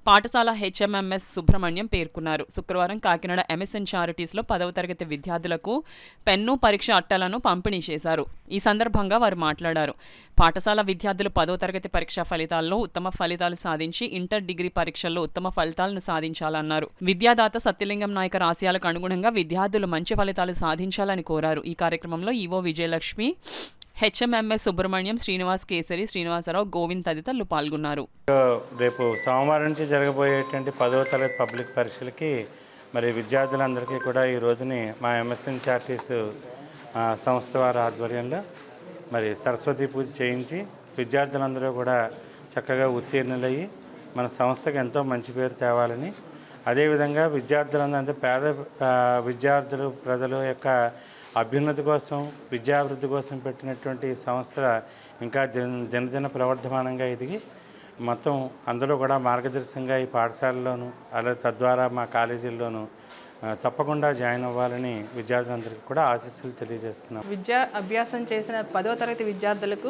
పాఠశాల HMMS సుబ్రహ్మణ్యం పేర్కొన్నారు. శుక్రవారం కాకినాడ MSN చారిటీస్ లో 10వ తరగతి విద్యార్థులకు పెన్ను, పరీక్ష అట్టలను పంపిణీ చేశారు. ఈ సందర్భంగా వారు మాట్లాడారు. పాఠశాల విద్యార్థులు 10వ తరగతి పరీక్షా ఫలితాల్లో ఉత్తమ ఫలితాలు సాధించి ఇంటర్, డిగ్రీ పరీక్షల్లో ఉత్తమ ఫలితాలను సాధించాలన్నారు. విద్యాదాత సత్యలింగం నాయకర్ ఆశయాలకు అనుగుణంగా విద్యార్థులు మంచి ఫలితాలు సాధించాలని కోరారు. ఈ కార్యక్రమంలో ఈవో విజయలక్ష్మి, HMMS సుబ్రహ్మణ్యం, శ్రీనివాస్ కేసరి, శ్రీనివాసరావు, గోవింద్ తదితరులు పాల్గొన్నారు. రేపు సోమవారం నుంచి జరగబోయేటువంటి 10వ తరగతి పబ్లిక్ పరీక్షలకి మరి విద్యార్థులందరికీ కూడా ఈ రోజుని మా MSN చార్టీస్ సంస్థ వారి ఆధ్వర్యంలో మరి సరస్వతి పూజ చేయించి విద్యార్థులందరూ కూడా చక్కగా ఉత్తీర్ణులయ్యి మన సంస్థకు ఎంతో మంచి పేరు తేవాలని అదేవిధంగా విద్యార్థులందరూ పేద విద్యార్థులు ప్రజల యొక్క అభ్యున్నతి కోసం విద్యాభివృద్ధి కోసం పెట్టినటువంటి సంస్థ ఇంకా దినదిన ప్రవర్ధమానంగా ఎదిగి మొత్తం అందరూ కూడా మార్గదర్శకంగా ఈ పాఠశాలలోను అలాగే తద్వారా మా కాలేజీల్లోనూ తప్పకుండా జాయిన్ అవ్వాలని విద్యార్థులందరికీ కూడా ఆశీస్సులు తెలియజేస్తున్నాం. విద్యా అభ్యాసం చేసిన 10వ తరగతి విద్యార్థులకు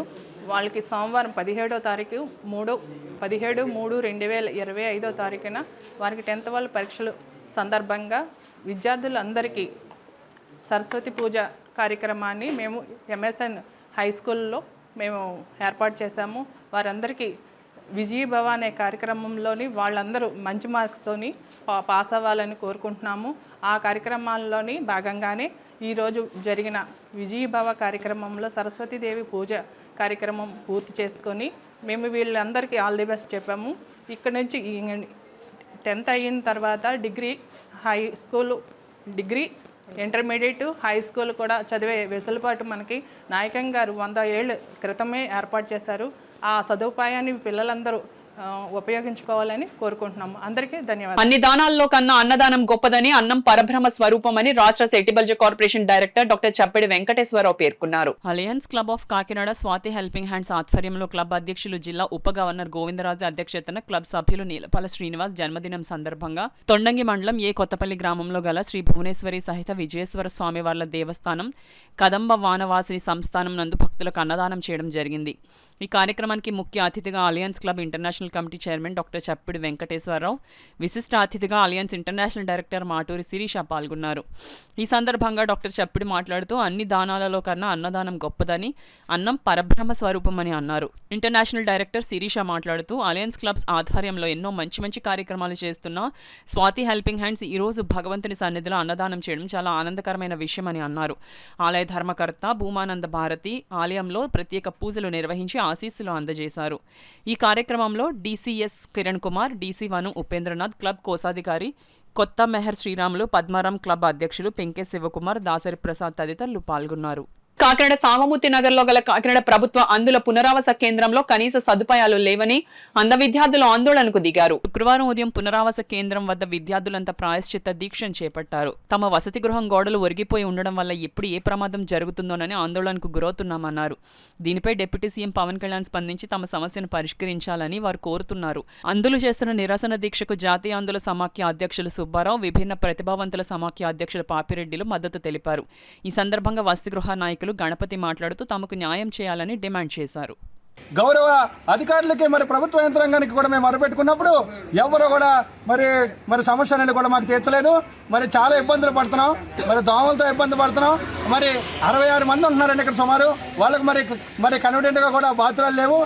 వాళ్ళకి సోమవారం 17వ తారీఖు 17/3/2025 తారీఖున వారికి 10th వాళ్ళ పరీక్షలు సందర్భంగా విద్యార్థులందరికీ సరస్వతి పూజ కార్యక్రమాన్ని మేము ఎంఎస్ఎన్ హై స్కూల్లో మేము ఏర్పాటు చేశాము. వారందరికీ విజయభవ అనే కార్యక్రమంలోని వాళ్ళందరూ మంచి మార్క్స్తోని పాస్ అవ్వాలని కోరుకుంటున్నాము. ఆ కార్యక్రమాల్లోని భాగంగానే ఈరోజు జరిగిన విజయభవ కార్యక్రమంలో సరస్వతీదేవి పూజ కార్యక్రమం పూర్తి చేసుకొని మేము వీళ్ళందరికీ ఆల్ ది బెస్ట్ చెప్పాము. ఇక్కడ నుంచి 10th అయిన తర్వాత degree high school degree intermediate high school కూడా చదివే వెసులుబాటు మనకి నాయకం గారు 100 ఏళ్ళ క్రితమే ఏర్పాటు చేశారు. ఆ సదుపాయాన్ని పిల్లలందరూ ఉపయోగించుకోవాలని కోరుకుంటున్నాము. అందరికీ ధన్యవాదాలు. అన్ని దానాల్లో కన్నా అన్నదానం గొప్పదని, అన్నం పరబ్రహ్మ స్వరూపమని రాష్ట్ర సెటిబల్జ corporation director doctor Chappidi Venkateswararao పేర్కొన్నారు. Alliance club of Kakinada Swathi helping hands ఆధ్వర్యంలో క్లబ్ అధ్యక్షులు జిల్లా ఉప గవర్నర్ గోవిందరాజు అధ్యక్షతన క్లబ్ సభ్యులు నీలపాల శ్రీనివాస్ జన్మదినం సందర్భంగా తొండంగి మండలం ఏ కొత్తపల్లి గ్రామంలో గల శ్రీ భువనేశ్వరి సహిత విజయేశ్వర స్వామి వార్ల దేవస్థానం కదంబ వానవాసిని సంస్థానం నందు భక్తులకు అన్నదానం చేయడం జరిగింది. ఈ కార్యక్రమానికి ముఖ్య అతిథిగా alliance club international committee chairman doctor Chappidi Venkateswararao, విశిష్ట అతిథిగా alliance international director Maturi Sirisha పాల్గొన్నారు. ఈ సందర్భంగా డాక్టర్ చప్పిడి మాట్లాడుతూ అన్ని దానాలలో కన్నా అన్నదానం గొప్పదని, అన్నం పరబ్రహ్మ స్వరూపమని అన్నారు. ఇంటర్నేషనల్ డైరెక్టర్ శిరీష మాట్లాడుతూ అలయన్స్ క్లబ్స్ ఆధ్వర్యంలో ఎన్నో మంచి కార్యక్రమాలు చేస్తున్న స్వాతి హెల్పింగ్ హ్యాండ్స్ ఈరోజు భగవంతుని సన్నిధిలో అన్నదానం చేయడం చాలా ఆనందకరమైన విషయమని అన్నారు. ఆలయ ధర్మకర్త భూమానంద భారతి ఆలయంలో ప్రత్యేక పూజలు నిర్వహించి ఆశీస్సులు అందజేశారు. ఈ కార్యక్రమంలో డీసీఎస్ కిరణ్ కుమార్, డీసీ1 ఉపేంద్రనాథ్, క్లబ్ కోశాధికారి కొత్త మెహర్ శ్రీరాములు, పద్మారాం క్లబ్ అధ్యక్షులు పెంకే శివకుమార్, దాసరి ప్రసాద్ తదితరులు పాల్గొన్నారు. కాకినాడ సామమూర్తి నగర్ లో గల కాకినాడ ప్రభుత్వ అందుల పునరావాస కేంద్రంలో కనీస సదుపాయాలు లేవని అంధ విద్యార్థులు ఆందోళనకు దిగారు. శుక్రవారం ఉదయం పునరావాస కేంద్రం వద్ద విద్యార్థులంతా ప్రాయశ్చిత్త దీక్షను చేపట్టారు. తమ వసతి గృహం గోడలు ఒరిగిపోయి ఉండడం వల్ల ఎప్పుడు ఏ ప్రమాదం జరుగుతుందోనని ఆందోళనకు గురవుతున్నామన్నారు. దీనిపై డిప్యూటీ సీఎం పవన్ కళ్యాణ్ స్పందించి తమ సమస్యను పరిష్కరించాలని వారు కోరుతున్నారు. అందులు చేస్తున్న నిరసన దీక్షకు జాతీయ అందుల సమాఖ్య అధ్యక్షులు సుబ్బారావు, విభిన్న ప్రతిభావంతుల సమాఖ్య అధ్యక్షులు పాపిరెడ్డిలు మద్దతు తెలిపారు. ఈ సందర్భంగా వసతి గృహ నాయకులు గణపతి మాట్లాడుతూ తమకు న్యాయం చేయాలని డిమాండ్ చేశారు. గౌరవ అధికారులకి మరి ప్రభుత్వ యంత్రాంగానికి కూడా మేము మొరపెట్టుకున్నప్పుడు ఎవరు కూడా మరి సమస్యలను కూడా మాకు తీర్చలేదు. మరి చాలా ఇబ్బందులు పడుతున్నాం, మరి దోమలతో ఇబ్బంది పడుతున్నాం. మరి 66 మంది ఉంటున్నారండి ఇక్కడ సుమారు. వాళ్ళకి మరి కన్వీనియంట్గా కూడా బాత్రూమ్లు లేవు.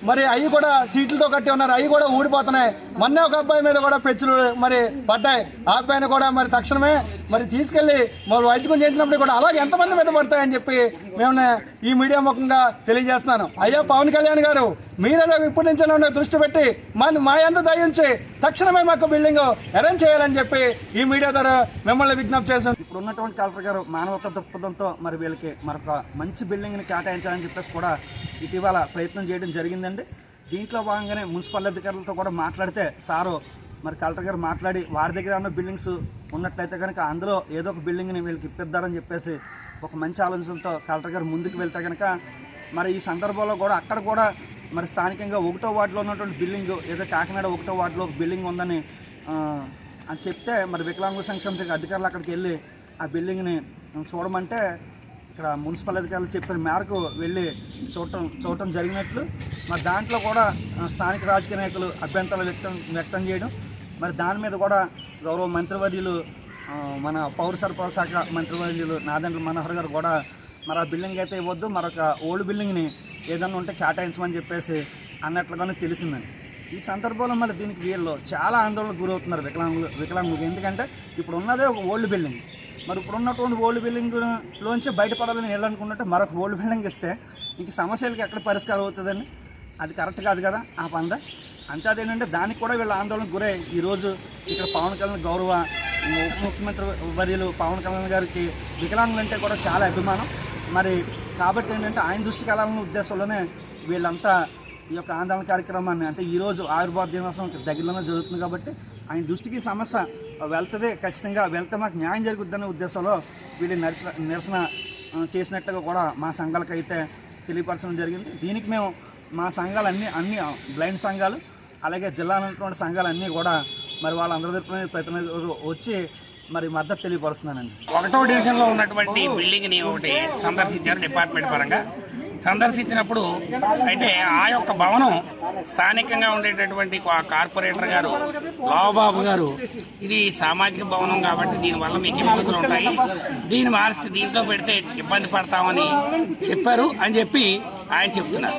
మరి అవి కూడా సీట్లతో కట్టి ఉన్నారు, అవి కూడా ఊడిపోతున్నాయి. మొన్న ఒక అబ్బాయి మీద కూడా పెచ్చులు మరి పడ్డాయి. ఆ అబ్బాయిని కూడా మరి తక్షణమే మరి తీసుకెళ్లి మరి వైద్యం చేయించినప్పుడు కూడా అలాగే ఎంతమంది మీద పడతాయని చెప్పి మేము ఈ మీడియా ముఖంగా తెలియజేస్తున్నాను. అయ్యా పవన్ కళ్యాణ్ గారు, మీరే ఇప్పటి నుంచే దృష్టి పెట్టి మా ఎంత దయించి తక్షణమే మాకు బిల్డింగ్ అరేంజ్ చేయాలని చెప్పి ఈ మీడియా ద్వారా మిమ్మల్ని విజ్ఞప్తి చేస్తాం. ఇప్పుడు ఉన్నటువంటి కలెక్టర్ గారు మానవతా దృక్పథంతో మరి వీళ్ళకి మరొక మంచి బిల్డింగ్ని కేటాయించాలని చెప్పేసి కూడా ఇటీవల ప్రయత్నం చేయడం జరిగిందండి. దీంట్లో భాగంగానే మున్సిపల్ అధికారులతో కూడా మాట్లాడితే సారు మరి కలెక్టర్ గారు మాట్లాడి వారి దగ్గర ఉన్న బిల్డింగ్స్ ఉన్నట్లయితే కనుక అందులో ఏదో ఒక బిల్డింగ్ని వీళ్ళకి ఇప్పిద్దారని చెప్పేసి ఒక మంచి ఆలోచనతో కలెక్టర్ గారు ముందుకు వెళ్తే కనుక మరి ఈ సందర్భంలో కూడా అక్కడ కూడా మరి స్థానికంగా 1వ వార్డులో ఉన్నటువంటి బిల్డింగ్ ఏదో కాకినాడ 1వ వార్డులో ఒక బిల్డింగ్ ఉందని అని చెప్తే మరి వికలాంగుల సంక్షేమ అధికారులు అక్కడికి వెళ్ళి ఆ బిల్డింగ్ని చూడమంటే ఇక్కడ మున్సిపల్ అధికారులు చెప్పిన మేరకు వెళ్ళి చూడటం జరిగినట్లు మరి దాంట్లో కూడా స్థానిక రాజకీయ నాయకులు అభ్యంతరాలు వ్యక్తం చేయడం, మరి దాని మీద కూడా గౌరవ మంత్రివర్యులు మన పౌర సరఫరాల శాఖ మంత్రివర్యులు నాదెండ్ల మనోహర్ గారు కూడా మరి ఆ బిల్డింగ్ అయితే ఇవ్వద్దు, మరొక ఓల్డ్ బిల్డింగ్ని ఏదన్నా ఉంటే కేటాయించమని చెప్పేసి అన్నట్లుగానే తెలిసిందని. ఈ సందర్భంలో మరి దీనికి వీళ్ళు చాలా ఆందోళనకు గురవుతున్నారు వికలాంగులు. ఎందుకంటే ఇప్పుడు ఉన్నదే ఒక ఓల్డ్ బిల్డింగ్, మరి ఇప్పుడు ఉన్నటువంటి ఓల్డ్ బిల్డింగ్లోంచి బయటపడాలని వెళ్ళాలనుకున్నట్టు మరొక ఓల్డ్ బిల్డింగ్ ఇస్తే ఇంక సమస్యలకి ఎక్కడ పరిష్కారం అవుతుందని అది కరెక్ట్ కాదు కదా ఆ పంద. అంచేది ఏంటంటే దానికి కూడా వీళ్ళ ఆందోళనకు గురై ఈరోజు ఇక్కడ పవన్ కళ్యాణ్ గౌరవ ఉప ముఖ్యమంత్రి వర్యులు పవన్ కళ్యాణ్ గారికి వికలాంగులు అంటే కూడా చాలా అభిమానం. మరి కాబట్టి ఏంటంటే ఆయన దృష్టికి వెళ్ళాలన్న ఉద్దేశంలోనే వీళ్ళంతా ఈ యొక్క ఆందోళన కార్యక్రమాన్ని అంటే ఈరోజు ఆవిర్భావ దినోత్సవం దగ్గరలోనే జరుగుతుంది కాబట్టి ఆయన దృష్టికి సమస్య వెళ్తుంది, ఖచ్చితంగా వెళ్తే మాకు న్యాయం జరుగుద్దనే ఉద్దేశంలో వీళ్ళు నిరసన చేసినట్టుగా కూడా మా సంఘాలకైతే తెలియపరచడం జరిగింది. దీనికి మేము మా సంఘాలు అన్ని బ్లైండ్ సంఘాలు అలాగే జిల్లాలో ఉన్నటువంటి సంఘాలన్నీ కూడా మరి వాళ్ళందరి తరపున ప్రతినిధులు వచ్చి మరి మద్దతు తెలియపరుస్తున్నానండి. 1వ డివిజన్లో ఉన్నటువంటి బిల్డింగ్ని ఒకటి సందర్శించారు డిపార్ట్మెంట్ పరంగా. సందర్శించినప్పుడు అయితే ఆ యొక్క భవనం స్థానికంగా ఉండేటటువంటి కార్పొరేటర్ గారు లావబాబు గారు ఇది సామాజిక భవనం కాబట్టి దీనివల్ల మీకు ఇబ్బందులు ఉంటాయి, దీన్ని మార్చి దీంతో పెడితే ఇబ్బంది పడతామని చెప్పారు అని చెప్పి ఆయన చెప్తున్నారు.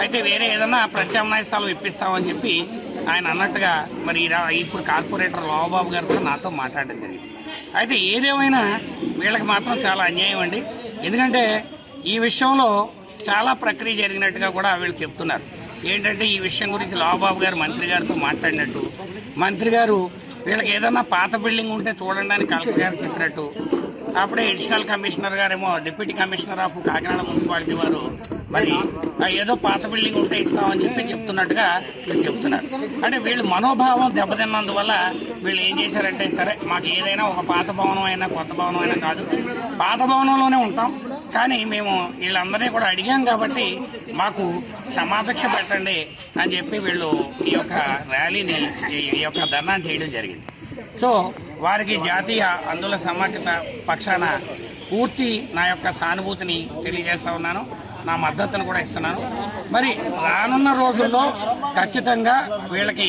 అయితే వేరే ఏదన్నా ప్రత్యామ్నాయ స్థలం ఇప్పిస్తామని చెప్పి ఆయన అన్నట్టుగా మరి ఇప్పుడు కార్పొరేటర్ లావబాబు గారు కూడా నాతో మాట్లాడడం జరిగింది. అయితే ఏదేమైనా వీళ్ళకి మాత్రం చాలా అన్యాయం అండి. ఎందుకంటే ఈ విషయంలో చాలా ప్రక్రియ జరిగినట్టుగా కూడా వీళ్ళు చెప్తున్నారు. ఏంటంటే ఈ విషయం గురించి లావబాబు గారు మంత్రి గారితో మాట్లాడినట్టు, మంత్రి గారు వీళ్ళకి ఏదన్నా పాత బిల్డింగ్ ఉంటే చూడండి అని కలెక్టర్ గారు చెప్పినట్టు, అప్పుడే అడిషనల్ కమిషనర్ గారేమో deputy commissioner of Kakinada municipality వారు మరి ఏదో పాత బిల్డింగ్ ఉంటే ఇస్తామని చెప్పి చెప్తున్నట్టుగా వీళ్ళు చెప్తున్నారు. అంటే వీళ్ళు మనోభావం దెబ్బతిన్నందువల్ల వీళ్ళు ఏం చేశారంటే, సరే మాకు ఏదైనా ఒక పాత భవనం అయినా కొత్త భవనం అయినా కాదు, పాత భవనంలోనే ఉంటాం, కానీ మేము వీళ్ళందరినీ కూడా అడిగాం కాబట్టి మాకు క్షమాపేక్ష పెట్టండి అని చెప్పి వీళ్ళు ఈ యొక్క ర్యాలీని ఈ యొక్క ధర్నాన్ని చేయడం జరిగింది. సో వారికి జాతీయ ఆందోళన సమాఖ్యత పక్షాన పూర్తి నా యొక్క సానుభూతిని తెలియజేస్తా ఉన్నాను, నా మద్దతును కూడా ఇస్తున్నాను. మరి రానున్న రోజుల్లో ఖచ్చితంగా వీళ్ళకి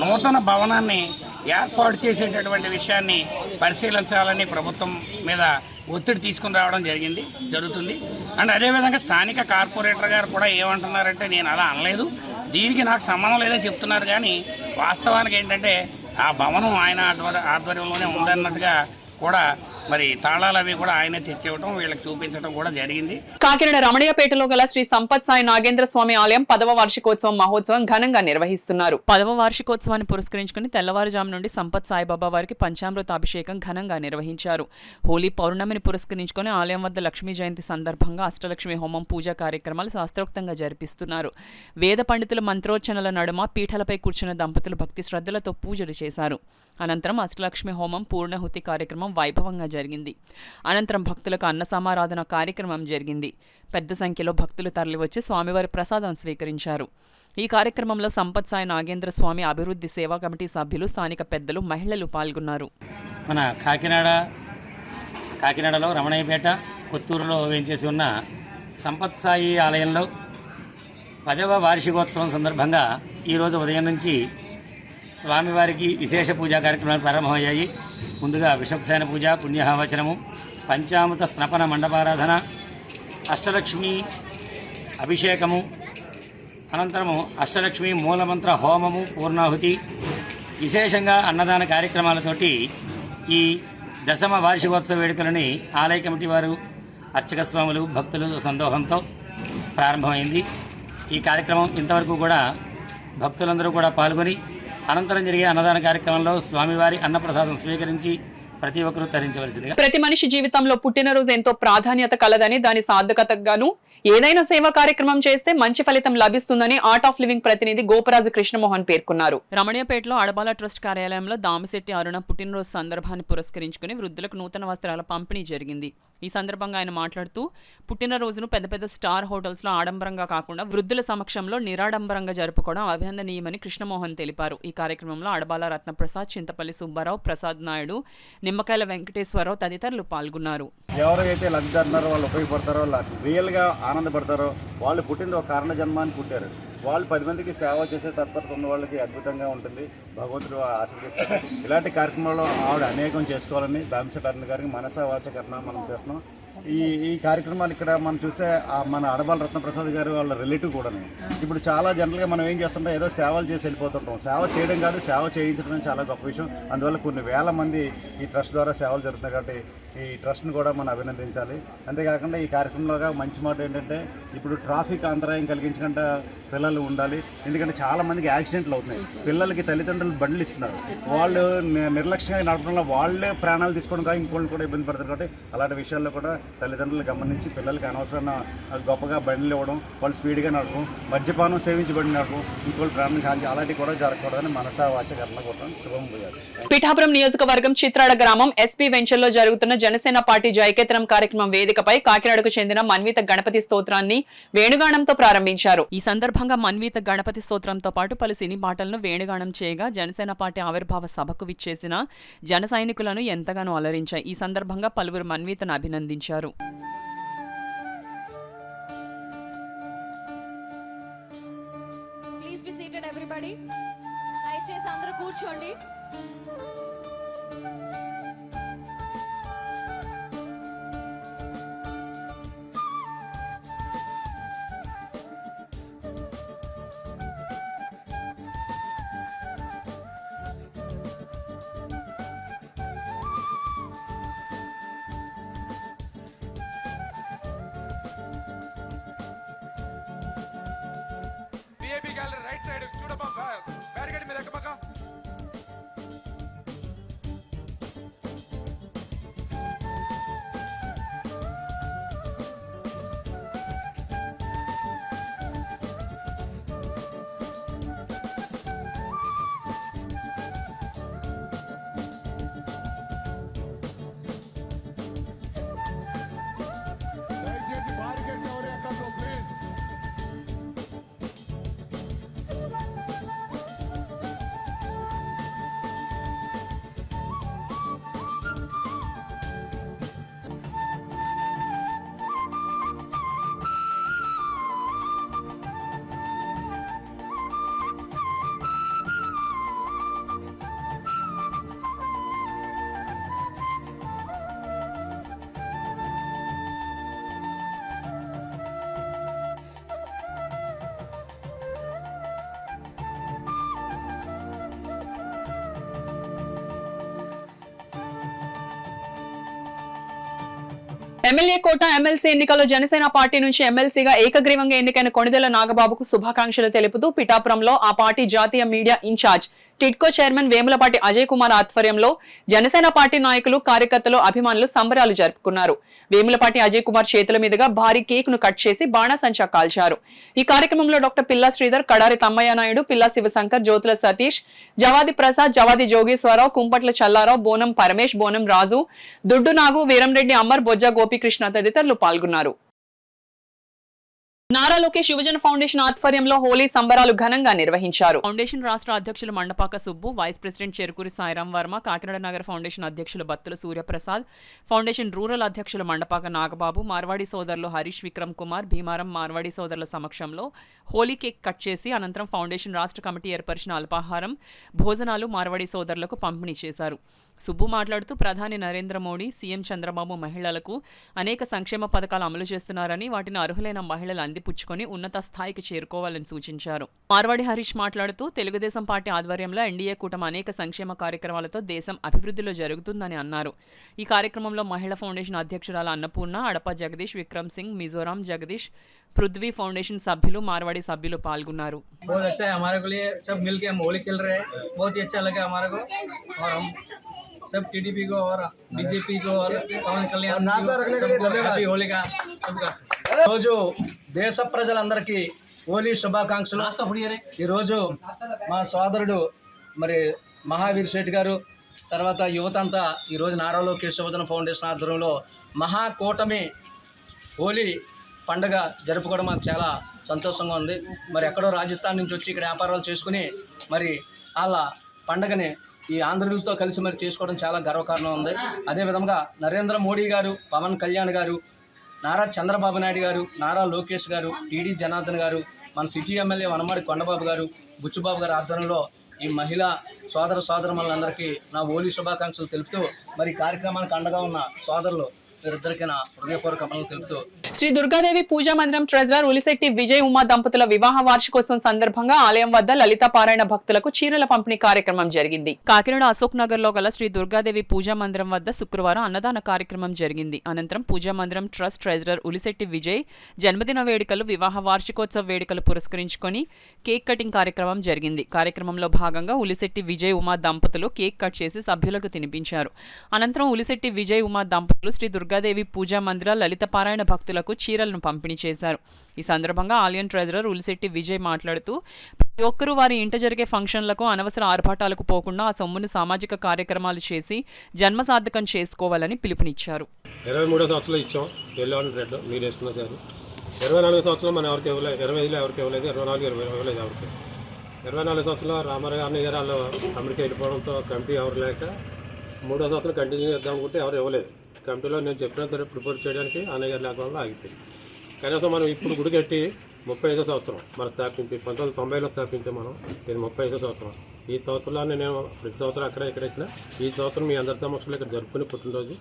నూతన భవనాన్ని ఏర్పాటు చేసేటటువంటి విషయాన్ని పరిశీలించాలని ప్రభుత్వం మీద ఒత్తిడి తీసుకుని రావడం జరుగుతుంది. అండ్ అదేవిధంగా స్థానిక కార్పొరేటర్ గారు కూడా ఏమంటున్నారంటే, నేను అలా అనలేదు, దీనికి నాకు సంబంధం లేదని చెప్తున్నారు. కానీ వాస్తవానికి ఏంటంటే ఆ భవనం ఆయన ఆధ్వర్యంలోనే ఉందన్నట్టుగా కూడా మరి తాళాలు అవి కూడా ఆయనే తెచ్చివ్వడం వీళ్ళకి చూపించడం కూడా జరిగింది. కాకినాడ రమణయ్యపేటలో గల శ్రీ సంపత్ సాయి నాగేంద్ర స్వామి ఆలయం 10వ వార్షికోత్సవం మహోత్సవం ఘనంగా నిర్వహిస్తున్నారు. 10వ వార్షికోత్సవాన్ని పురస్కరించుకుని తెల్లవారుజాము నుండి సంపత్ సాయిబాబా వారికి పంచామృత అభిషేకం ఘనంగా నిర్వహించారు. హోలీ పౌర్ణమిని పురస్కరించుకుని ఆలయం వద్ద లక్ష్మీ జయంతి సందర్భంగా అష్టలక్ష్మి హోమం పూజా కార్యక్రమాలు శాస్త్రోక్తంగా జరిపిస్తున్నారు. వేద పండితుల మంత్రోచ్చనల నడుమ పీఠలపై కూర్చున్న దంపతులు భక్తి శ్రద్ధలతో పూజలు చేశారు. అనంతరం అష్టలక్ష్మి హోమం పూర్ణహుతి కార్యక్రమం వైభవంగా జరిగింది. అనంతరం భక్తులకు అన్న సమారాధన కార్యక్రమం జరిగింది. పెద్ద సంఖ్యలో భక్తులు తరలివచ్చి స్వామివారి ప్రసాదం స్వీకరించారు. ఈ కార్యక్రమంలో సంపత్ సాయి నాగేంద్ర స్వామి అభివృద్ధి సేవా కమిటీ సభ్యులు, స్థానిక పెద్దలు, మహిళలు పాల్గొన్నారు. మన కాకినాడలో రమణయ్యపేట, కొత్తూరులో వేంచేసి ఉన్న సంపత్ సాయి ఆలయంలో 10వ వార్షికోత్సవం సందర్భంగా ఈరోజు ఉదయం నుంచి స్వామివారికి విశేష పూజా కార్యక్రమాలు ప్రారంభమయ్యాయి. ముందుగా విషక్సేన పూజ, పుణ్యహావచనము, పంచామృత స్నపన మండపారాధన, అష్టలక్ష్మి అభిషేకము, అనంతరము అష్టలక్ష్మి మూలమంత్ర హోమము, పూర్ణాహుతి, విశేషంగా అన్నదాన కార్యక్రమాలతోటి ఈ 10వ వార్షికోత్సవ వేడుకలని ఆలయ కమిటీ వారు, అర్చక స్వాములు, భక్తులు సందోహంతో ప్రారంభమైంది. ఈ కార్యక్రమం ఇంతవరకు కూడా భక్తులందరూ కూడా పాల్గొని అనంతరం జరిగే అన్నదాన కార్యక్రమంలో స్వామివారి అన్నప్రసాదం స్వీకరించి ప్రతి ఒక్కరూ తరించవలసిందిగా. ప్రతి మనిషి జీవితంలో పుట్టినరోజు ఎంతో ప్రాధాన్యత కలదని, దాని సార్థకతగాను ఏదైనా సేవా కార్యక్రమం చేస్తే మంచి ఫలితం లభిస్తుందని ఆర్ట్ ఆఫ్ లివింగ్ ప్రతినిధి గోపరాజు కృష్ణమోహన్ పేర్కొన్నారు. రమణయ్యపేటలో అడబాల ట్రస్ట్ కార్యాలయంలో దామిశెట్టి అరుణ పుట్టినరోజు సందర్భాన్ని పురస్కరించుకుని వృద్ధులకు నూతన వస్త్రాల పంపిణీ జరిగింది. ఈ సందర్భంగా ఆయన మాట్లాడుతూ, పుట్టినరోజును పెద్ద పెద్ద స్టార్ హోటల్స్లో ఆడంబరంగా కాకుండా వృద్ధుల సమక్షంలో నిరాడంబరంగా జరుపుకోవడం అభినందనీయమని కృష్ణమోహన్ తెలిపారు. ఈ కార్యక్రమంలో అడబాల రత్నప్రసాద్, చింతపల్లి సుబ్బారావు, ప్రసాద్ నాయుడు, నిమ్మకాయల వెంకటేశ్వరరావు తదితరులు పాల్గొన్నారు. ఎవరైతే లబ్ధిదారున్నారో వాళ్ళు ఉపయోగపడతారో, రియల్గా ఆనందపడతారో, వాళ్ళు పుట్టింది ఒక కారణ జన్మాన్ని పుట్టారు, వాళ్ళు 10 మందికి సేవ చేసే తత్పరత ఉన్న వాళ్ళకి అద్భుతంగా ఉంటుంది. భగవంతుడు ఆశీర్వదిస్తారు. ఇలాంటి కార్యక్రమాల్లో ఆవిడ అనేకం చేసుకోవాలని దామిశెట్టి అరుణ గారికి మనసా వాచ కర్మ మనం చేస్తున్నాం. ఈ కార్యక్రమాలు ఇక్కడ మనం చూస్తే మన అడబాల రత్నప్రసాద్ గారు వాళ్ళ రిలేటివ్ కూడా. ఇప్పుడు చాలా జనరల్గా మనం ఏం చేస్తుంటాం, ఏదో సేవలు చేసి వెళ్ళిపోతుంటాం. సేవ చేయడం కాదు, సేవ చేయించడం చాలా గొప్ప విషయం. అందువల్ల కొన్ని వేల మంది ఈ ట్రస్ట్ ద్వారా సేవలు జరుగుతున్నాయి కాబట్టి ఈ ట్రస్ట్ని కూడా మనం అభినందించాలి. అంతేకాకుండా ఈ కార్యక్రమంలో మంచి మాట ఏంటంటే, ఇప్పుడు ట్రాఫిక్ అంతరాయం కలిగించకుండా పిల్లలు ఉండాలి. ఎందుకంటే చాలా మందికి యాక్సిడెంట్లు అవుతున్నాయి. పిల్లలకి తల్లిదండ్రులు బండ్లు ఇస్తున్నారు, వాళ్ళు నిర్లక్ష్యంగా నడపడంలో వాళ్ళే ప్రాణాలు తీసుకోవడం కాదు, ఇంకోళ్ళు కూడా ఇబ్బంది పడతారు. కాబట్టి అలాంటి విషయాల్లో కూడా తల్లిదండ్రులు గమనించి పిల్లలకి అనవసరమైన గొప్పగా బండ్లు ఇవ్వడం, వాళ్ళు స్పీడ్గా నడపడం, మద్యపానం సేవించి బండి నడపడం, ఇంకోళ్ళు ప్రాణం హాని అలాంటివి కూడా జరగకూడదని మనసా వాచకరణ కూడా శుభం పోయారు. పిఠాపురం నియోజకవర్గం చిత్రాడ గ్రామం ఎస్పీ వెంచర్లో జరుగుతున్న జనసేన పార్టీ జయకేతనం కార్యక్రమం వేదికపై కాకినాడకు చెందిన మన్విత గణపతి స్తోత్రాన్ని వేణుగానంతో ప్రారంభించారు. ఈ సందర్భంగా మన్విత గణపతి స్తోత్రంతో పాటు పలు సినీ పాటలను వేణుగానం చేయగా జనసేన పార్టీ ఆవిర్భావ సభకు విచ్చేసిన జన సైనికులను ఎంతగానో అలరించాయి. ఈ సందర్భంగా పలువురు మన్వితను అభినందించారు. Please be seated everybody. దయచేసి అందరూ కూర్చోండి. రైట్ సైడ్ చూడమ్మా, బ్యారికేడ్ మీద ఎక్కబాక. దయచేసి బ్యారికేడ్ ఎవరు ఎక్కద్దు ప్లీజ్. ఎమ్మెల్యే కోట ఎమ్మెల్సీ ఎన్నికల్లో జనసేన పార్టీ నుంచి ఎమ్మెల్సీగా ఏకగ్రీవంగా ఎన్నికైన కొణిదెల నాగబాబుకు శుభాకాంక్షలు తెలుపుతూ పిఠాపురంలో ఆ పార్టీ జాతీయ media in-charge TIDCO chairman Vemulapati Ajay Kumar ఆధ్వర్యంలో జనసేన పార్టీ నాయకులు, కార్యకర్తలు, అభిమానులు సంబరాలు జరుపుకున్నారు. వేములపాటి అజయ్ కుమార్ చేతుల మీదుగా భారీ కేక్ ను కట్ చేసి బాణాసంచా కాల్చారు. ఈ కార్యక్రమంలో డాక్టర్ పిల్లా శ్రీధర్, కడారి తమ్మయ్య నాయుడు, పిల్లా శివశంకర్, జ్యోతుల సతీష్, జవాది ప్రసాద్, జవాది జోగేశ్వరరావు, కుంపట్ల చల్లారావు, బోనం పరమేష్, బోనం రాజు, దుడ్డు నాగు, వీరంరెడ్డి అమ్మర్, బొజ్జ గోపీకృష్ణ తదితరులు పాల్గొన్నారు. నారా లోకేష్ యువజన ఫౌండేషన్ ఆధ్వర్యంలో హోలీ సంబరాలు ఘనంగా నిర్వహించారు. ఫౌండేషన్ రాష్ట్ర అధ్యక్షులు మండపాక సుబ్బు, వైస్ ప్రెసిడెంట్ చెరుకూరి సాయిరాం వర్మ, కాకినాడ నగర ఫౌండేషన్ అధ్యక్షులు బత్తుల సూర్యప్రసాద్, ఫౌండేషన్ రూరల్ అధ్యక్షులు మండపాక నాగబాబు, మార్వాడి సోదరులు హరీష్ విక్రమ్ కుమార్, భీమారం మార్వాడి సోదరుల సమక్షంలో హోలీ కేక్ కట్ చేసి అనంతరం ఫౌండేషన్ రాష్ట్ర కమిటీ ఏర్పరిచిన అల్పాహారం, భోజనాలు మార్వాడి సోదరులకు పంపిణీ చేశారు. సుబ్బు మాట్లాడుతూ ప్రధాని నరేంద్ర మోడీ, సీఎం చంద్రబాబు మహిళలకు అనేక సంక్షేమ పథకాలు అమలు చేస్తున్నారని, వాటిని అర్హులైన మహిళలు అందిపుచ్చుకొని ఉన్నత స్థాయికి చేరుకోవాలని సూచించారు. మార్వాడి హరీష్ మాట్లాడుతూ తెలుగుదేశం పార్టీ ఆధ్వర్యంలో ఎన్డీఏ కూటమి అనేక సంక్షేమ కార్యక్రమాలతో దేశం అభివృద్ధిలో జరుగుతుందని అన్నారు. ఈ కార్యక్రమంలో మహిళా ఫౌండేషన్ అధ్యక్షురాలు అన్నపూర్ణ, అడప జగదీష్, విక్రమ్ సింగ్, మిజోరాం జగదీష్, పృథ్వీ ఫౌండేషన్ సభ్యులు, మార్వాడి సభ్యులు పాల్గొన్నారు. सब टीडीपी को और बीजेपी को और पवन कल्याण सबको हैप्पी होली का రోజు దేశ ప్రజలందరికీ హోలీ శుభాకాంక్షలు. ఈరోజు మా సోదరుడు మరి మహావీర్ శెట్టి గారు, తర్వాత యువతంతా ఈరోజు నారా లోకేష్ యువజన ఫౌండేషన్ ఆధ్వర్యంలో మహాకూటమి హోలీ పండుగ జరుపుకోవడం మాకు చాలా సంతోషంగా ఉంది. మరి ఎక్కడో రాజస్థాన్ నుంచి వచ్చి ఇక్కడ వ్యాపారాలు చేసుకుని మరి వాళ్ళ పండుగని ఈ ఆంధ్రులతో కలిసి మరి చేసుకోవడం చాలా గర్వకారణం ఉంది. అదేవిధంగా నరేంద్ర మోడీ గారు, పవన్ కళ్యాణ్ గారు, నారా చంద్రబాబు నాయుడు గారు, నారా లోకేష్ గారు, టీడీ జనార్దన్ గారు, మన సిటీ ఎమ్మెల్యే వనమాడి కొండబాబు గారు, బుచ్చుబాబు గారి ఆధ్వర్యంలో ఈ మహిళా సోదరులందరికీ నా హోలీ శుభాకాంక్షలు తెలుపుతూ మరి కార్యక్రమానికి అండగా ఉన్న సోదరులు శ్రీ దుర్గాదేవి పూజా మందిరం ట్రెజరర్ ఉలిశెట్టి విజయ్ ఉమా దంపతుల వివాహ వార్షికోత్సవం సందర్భంగా ఆలయం వద్ద లలిత పారాయణ భక్తులకు చీరల పంపిణీ కార్యక్రమం జరిగింది. కాకినాడ అశోక్ నగర్ లో గల శ్రీ దుర్గాదేవి పూజా మందిరం వద్ద శుక్రవారం అన్నదాన కార్యక్రమం జరిగింది. అనంతరం పూజా మందిరం ట్రస్ట్ ట్రెజరర్ ఉలిశెట్టి విజయ్ జన్మదిన వేడుకలు, వివాహ వార్షికోత్సవ వేడుకలు పురస్కరించుకొని కేక్ కటింగ్ కార్యక్రమం జరిగింది. కార్యక్రమంలో భాగంగా ఉలిశెట్టి విజయ్ ఉమా దంపతులు కేక్ కట్ చేసి సభ్యులకు తినిపించారు. అనంతరం ఉలిశెట్టి విజయ్ ఉమా దంపతులు శ్రీ దుర్గా దుర్గాదేవి పూజా మందిర లలిత పారాయణ భక్తులకు చీరలను పంపిణీ చేశారు. ఈ సందర్భంగా ఆలయం ట్రెజరర్ ఉలిశెట్టి విజయ్ మాట్లాడుతూ ప్రతి ఒక్కరూ వారి ఇంట జరిగే ఫంక్షన్లకు అనవసర ఆర్భాటాలకు పోకుండా ఆ సొమ్మును సామాజిక కార్యక్రమాలు చేసి జన్మసార్థకం చేసుకోవాలని పిలుపునిచ్చారు. 23వ సంవత్సరంలో ఇచ్చాం ఎల్లో అండ్ రెడ్ మీరు వేసుకున్న సార్. 24వ సంవత్సరంలో మనం ఎవరికి ఇవ్వలేదు, 25లో ఎవరికి ఇవ్వలేదు, 24 ఇవ్వలేదు ఎవరికి. 24వ సంవత్సరంలో రామారావు అన్నయ్య గారు వాళ్ళు అమెరికా వెళ్ళిపోవడంతో కమిటీ ఎవరు లేక 3వ సంవత్సరం కంటిన్యూ చేద్దాం అనుకుంటే ఎవరు ఇవ్వలేదు. కమిటీలో నేను చెప్పినంత ప్రిపేర్ చేయడానికి అన్నయ్య గారు లేకపోవడం ఆగిపోయింది. కనీసం మనం ఇప్పుడు గుడి కట్టి 35వ సంవత్సరం మనం స్థాపించి 1990లో స్థాపించాం మనం. ఇది 35వ సంవత్సరం. ఈ సంవత్సరంలో నేను ప్రతి సంవత్సరం అక్కడ ఇక్కడ ఇచ్చిన ఈ సంవత్సరం మీ అందరి సమక్షంలో ఇక్కడ జరుపుకుని పుట్టినరోజు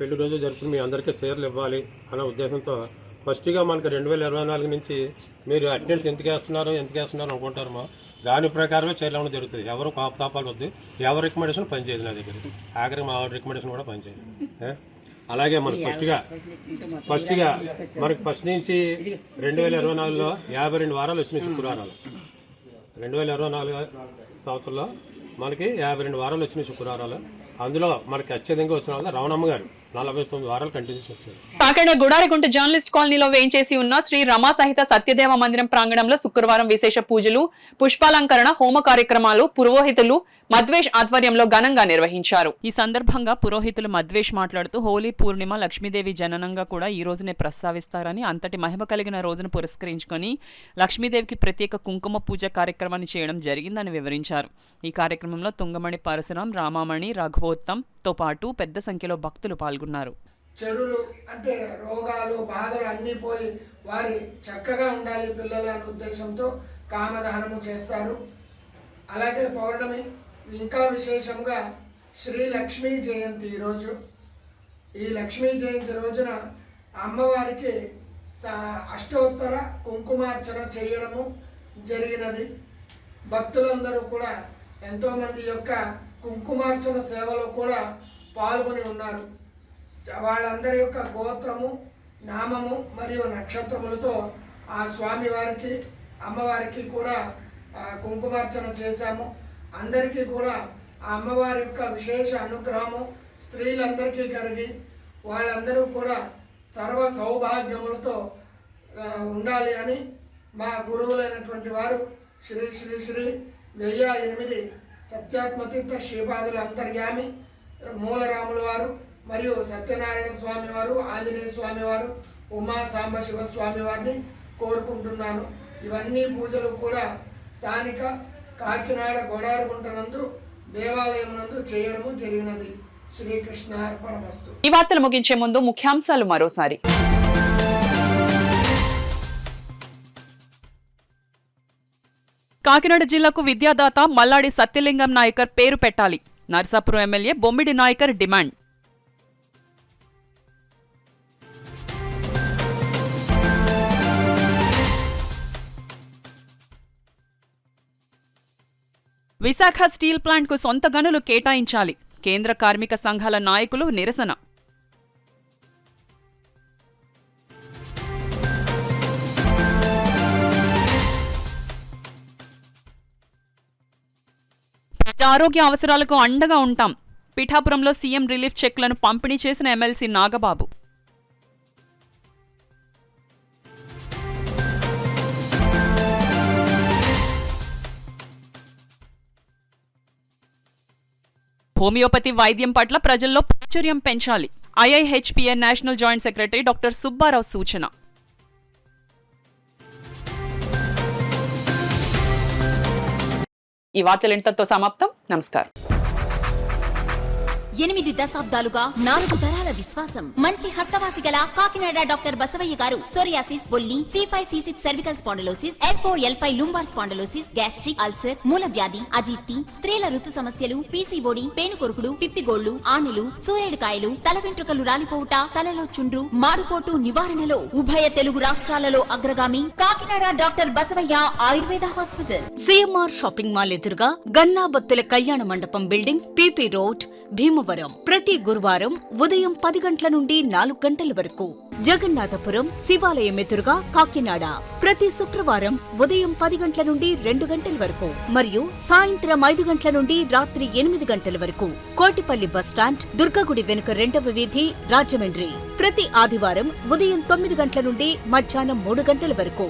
పెళ్లి రోజు జరుపుకుని మీ అందరికీ చీరలు ఇవ్వాలి అనే ఉద్దేశంతో ఫస్ట్గా మనకి 2024 నుంచి మీరు అటెండెన్స్ ఎందుకు వేస్తున్నారు అనుకుంటారో దాని ప్రకారమే చీరలు ఇవ్వడం జరుగుతుంది. ఎవరు కాపాలు వద్దు, ఎవరి రికమెండేషన్ పనిచేయదు నా దగ్గర. ఆఖరికి మా ఆవిడ రికమెండేషన్ కూడా పనిచేయదు. అలాగే మనకు ఫస్ట్గా మనకి ఫస్ట్ నుంచి 2024లో 52 వారాలు వచ్చినాయి శుక్రవారాలు. 2024 సంవత్సరంలో మనకి 52 వారాలు వచ్చినాయి శుక్రవారాలు. అందులో మనకి అత్యధికంగా వచ్చిన వాళ్ళు రమణమ్మ గారు 49 వారాలు కంటిన్యూస్ వచ్చారు. కాకినాడ గుడారిగుంట జర్నలిస్ట్ కాలనీలో వేయించేసి ఉన్న శ్రీ రమా సహిత సత్యదేవ మందిరం ప్రాంగణంలో శుక్రవారం విశేష పూజలు, పుష్పాలంకరణ, హోమ కార్యక్రమాలు పురోహితులు మద్వేష్ ఆధ్వర్యంలో ఘనంగా నిర్వహించారు. ఈ సందర్భంగా పురోహితులు మద్వేష్ మాట్లాడుతూ హోలీ పూర్ణిమ లక్ష్మీదేవి జననంగా కూడా ఈ రోజునే ప్రస్తావిస్తారని, అంతటి మహిమ కలిగిన రోజును పురస్కరించుకొని లక్ష్మీదేవికి ప్రత్యేక కుంకుమ పూజ కార్యక్రమాన్ని చేయడం జరిగిందని వివరించారు. ఈ కార్యక్రమంలో తుంగమణి పరశురాం, రామామణి, రఘువోత్తంతో పాటు పెద్ద సంఖ్యలో భక్తులు పాల్గొన్నారు. చెడులు అంటే రోగాలు బాధలు అన్నీ పోయి వారి చక్కగా ఉండాలి పిల్లలు అనే ఉద్దేశంతో కామదహనము చేస్తారు. అలాగే పౌర్ణమి ఇంకా విశేషంగా శ్రీ లక్ష్మీ జయంతి ఈరోజు. ఈ లక్ష్మీ జయంతి రోజున అమ్మవారికి అష్టోత్తర కుంకుమార్చన చేయడము జరిగినది. భక్తులందరూ కూడా ఎంతోమంది యొక్క కుంకుమార్చన సేవలో కూడా పాల్గొని ఉన్నారు. వాళ్ళందరి యొక్క గోత్రము, నామము మరియు నక్షత్రములతో ఆ స్వామివారికి అమ్మవారికి కూడా కుంకుమార్చన చేశాము. అందరికీ కూడా ఆ అమ్మవారి యొక్క విశేష అనుగ్రహము స్త్రీలందరికీ కలిగి వాళ్ళందరూ కూడా సర్వ సౌభాగ్యములతో ఉండాలి అని మా గురువులైనటువంటి వారు శ్రీ శ్రీ శ్రీ 1008 సత్యాత్మతీర్థ శ్రీపాదుల అంతర్యామి మూలరాముల వారు మరియు సత్యనారాయణ స్వామి వారు, ఆంజనేయ స్వామి వారు, ఉమా సాంబ శివస్వామి వారిని కోరుకుంటున్నాను. ఇవన్నీ పూజలు కూడా స్థానిక కాకినాడ గొడారుగుంట నందు దేవాలయం నందు చేయడము జరిగినది. శ్రీకృష్ణ అర్పణమస్తు. ఈ వార్తలు ముగించే ముందు ముఖ్యాంశాలు మరోసారి. కాకినాడ జిల్లాకు విద్యాదాత మల్లాడి సత్యలింగం నాయకర్ పేరు పెట్టాలి. Narsapuram MLA Bommidi Nayakar demand. Visakha steel ప్లాంట్కు సొంత గనులు కేటాయించాలి. కేంద్ర కార్మిక సంఘాల నాయకులు నిరసన. ఆరోగ్య అవసరాలకు అండగా ఉంటాం. పిఠాపురంలో సీఎం రిలీఫ్ చెక్లను పంపిణీ చేసిన ఎమ్మెల్సీ నాగబాబు. హోమియోపతి వైద్యం పట్ల ప్రజల్లో ప్రాచుర్యం పెంచాలి. IIHPN national joint secretary doctor Subbarao సూచన. ఈ వార్తలు ఇంతతో సమాప్తం. నమస్కారం. 8 దశాబ్దాలుగా 4 తరాల విశ్వాసం. మంచి హస్తవాసి గల కాకినాడ డాక్టర్ బసవయ్య గారు సోరియాసిస్, బొల్లి, C5C6 cervical spondylosis, L4L5 lumbar spondylosis, gastric ulcer, మూల వ్యాధి, అజీర్తి, స్త్రీల ఋతు సమస్యలు, పీసీఓడి, పేనుకొరుకుడు, పిప్పిగోళ్లు, ఆనులు, సూరేడుకాయలు, తల వెంట్రుకలు రాలిపోవుట, తలలో చుండ్రు, మాడుకోటు నివారణలో ఉభయ తెలుగు రాష్ట్రాలలో అగ్రగామి Kakinada doctor Basavaiah Ayurveda hospital. CMR shopping mall ఎదురుగా Gannabathula Kalyana Mandapam building, PP road, Bhimavaram. Bhimavaram. ప్రతి గురువారం ఉదయం 10 గంటల నుండి 4 గంటల వరకు. జగన్నాథపురం శివాలయం ఎదురుగా కాకినాడ ప్రతి శుక్రవారం ఉదయం 10 గంటల నుండి 2 గంటల వరకు మరియు సాయంత్రం 5 గంటల నుండి రాత్రి 8 గంటల వరకు. కోటిపల్లి బస్టాండ్ దుర్గగుడి వెనుక 2వ వీధి రాజమండ్రి ప్రతి ఆదివారం ఉదయం 9 గంటల నుండి మధ్యాహ్నం 3 గంటల వరకు.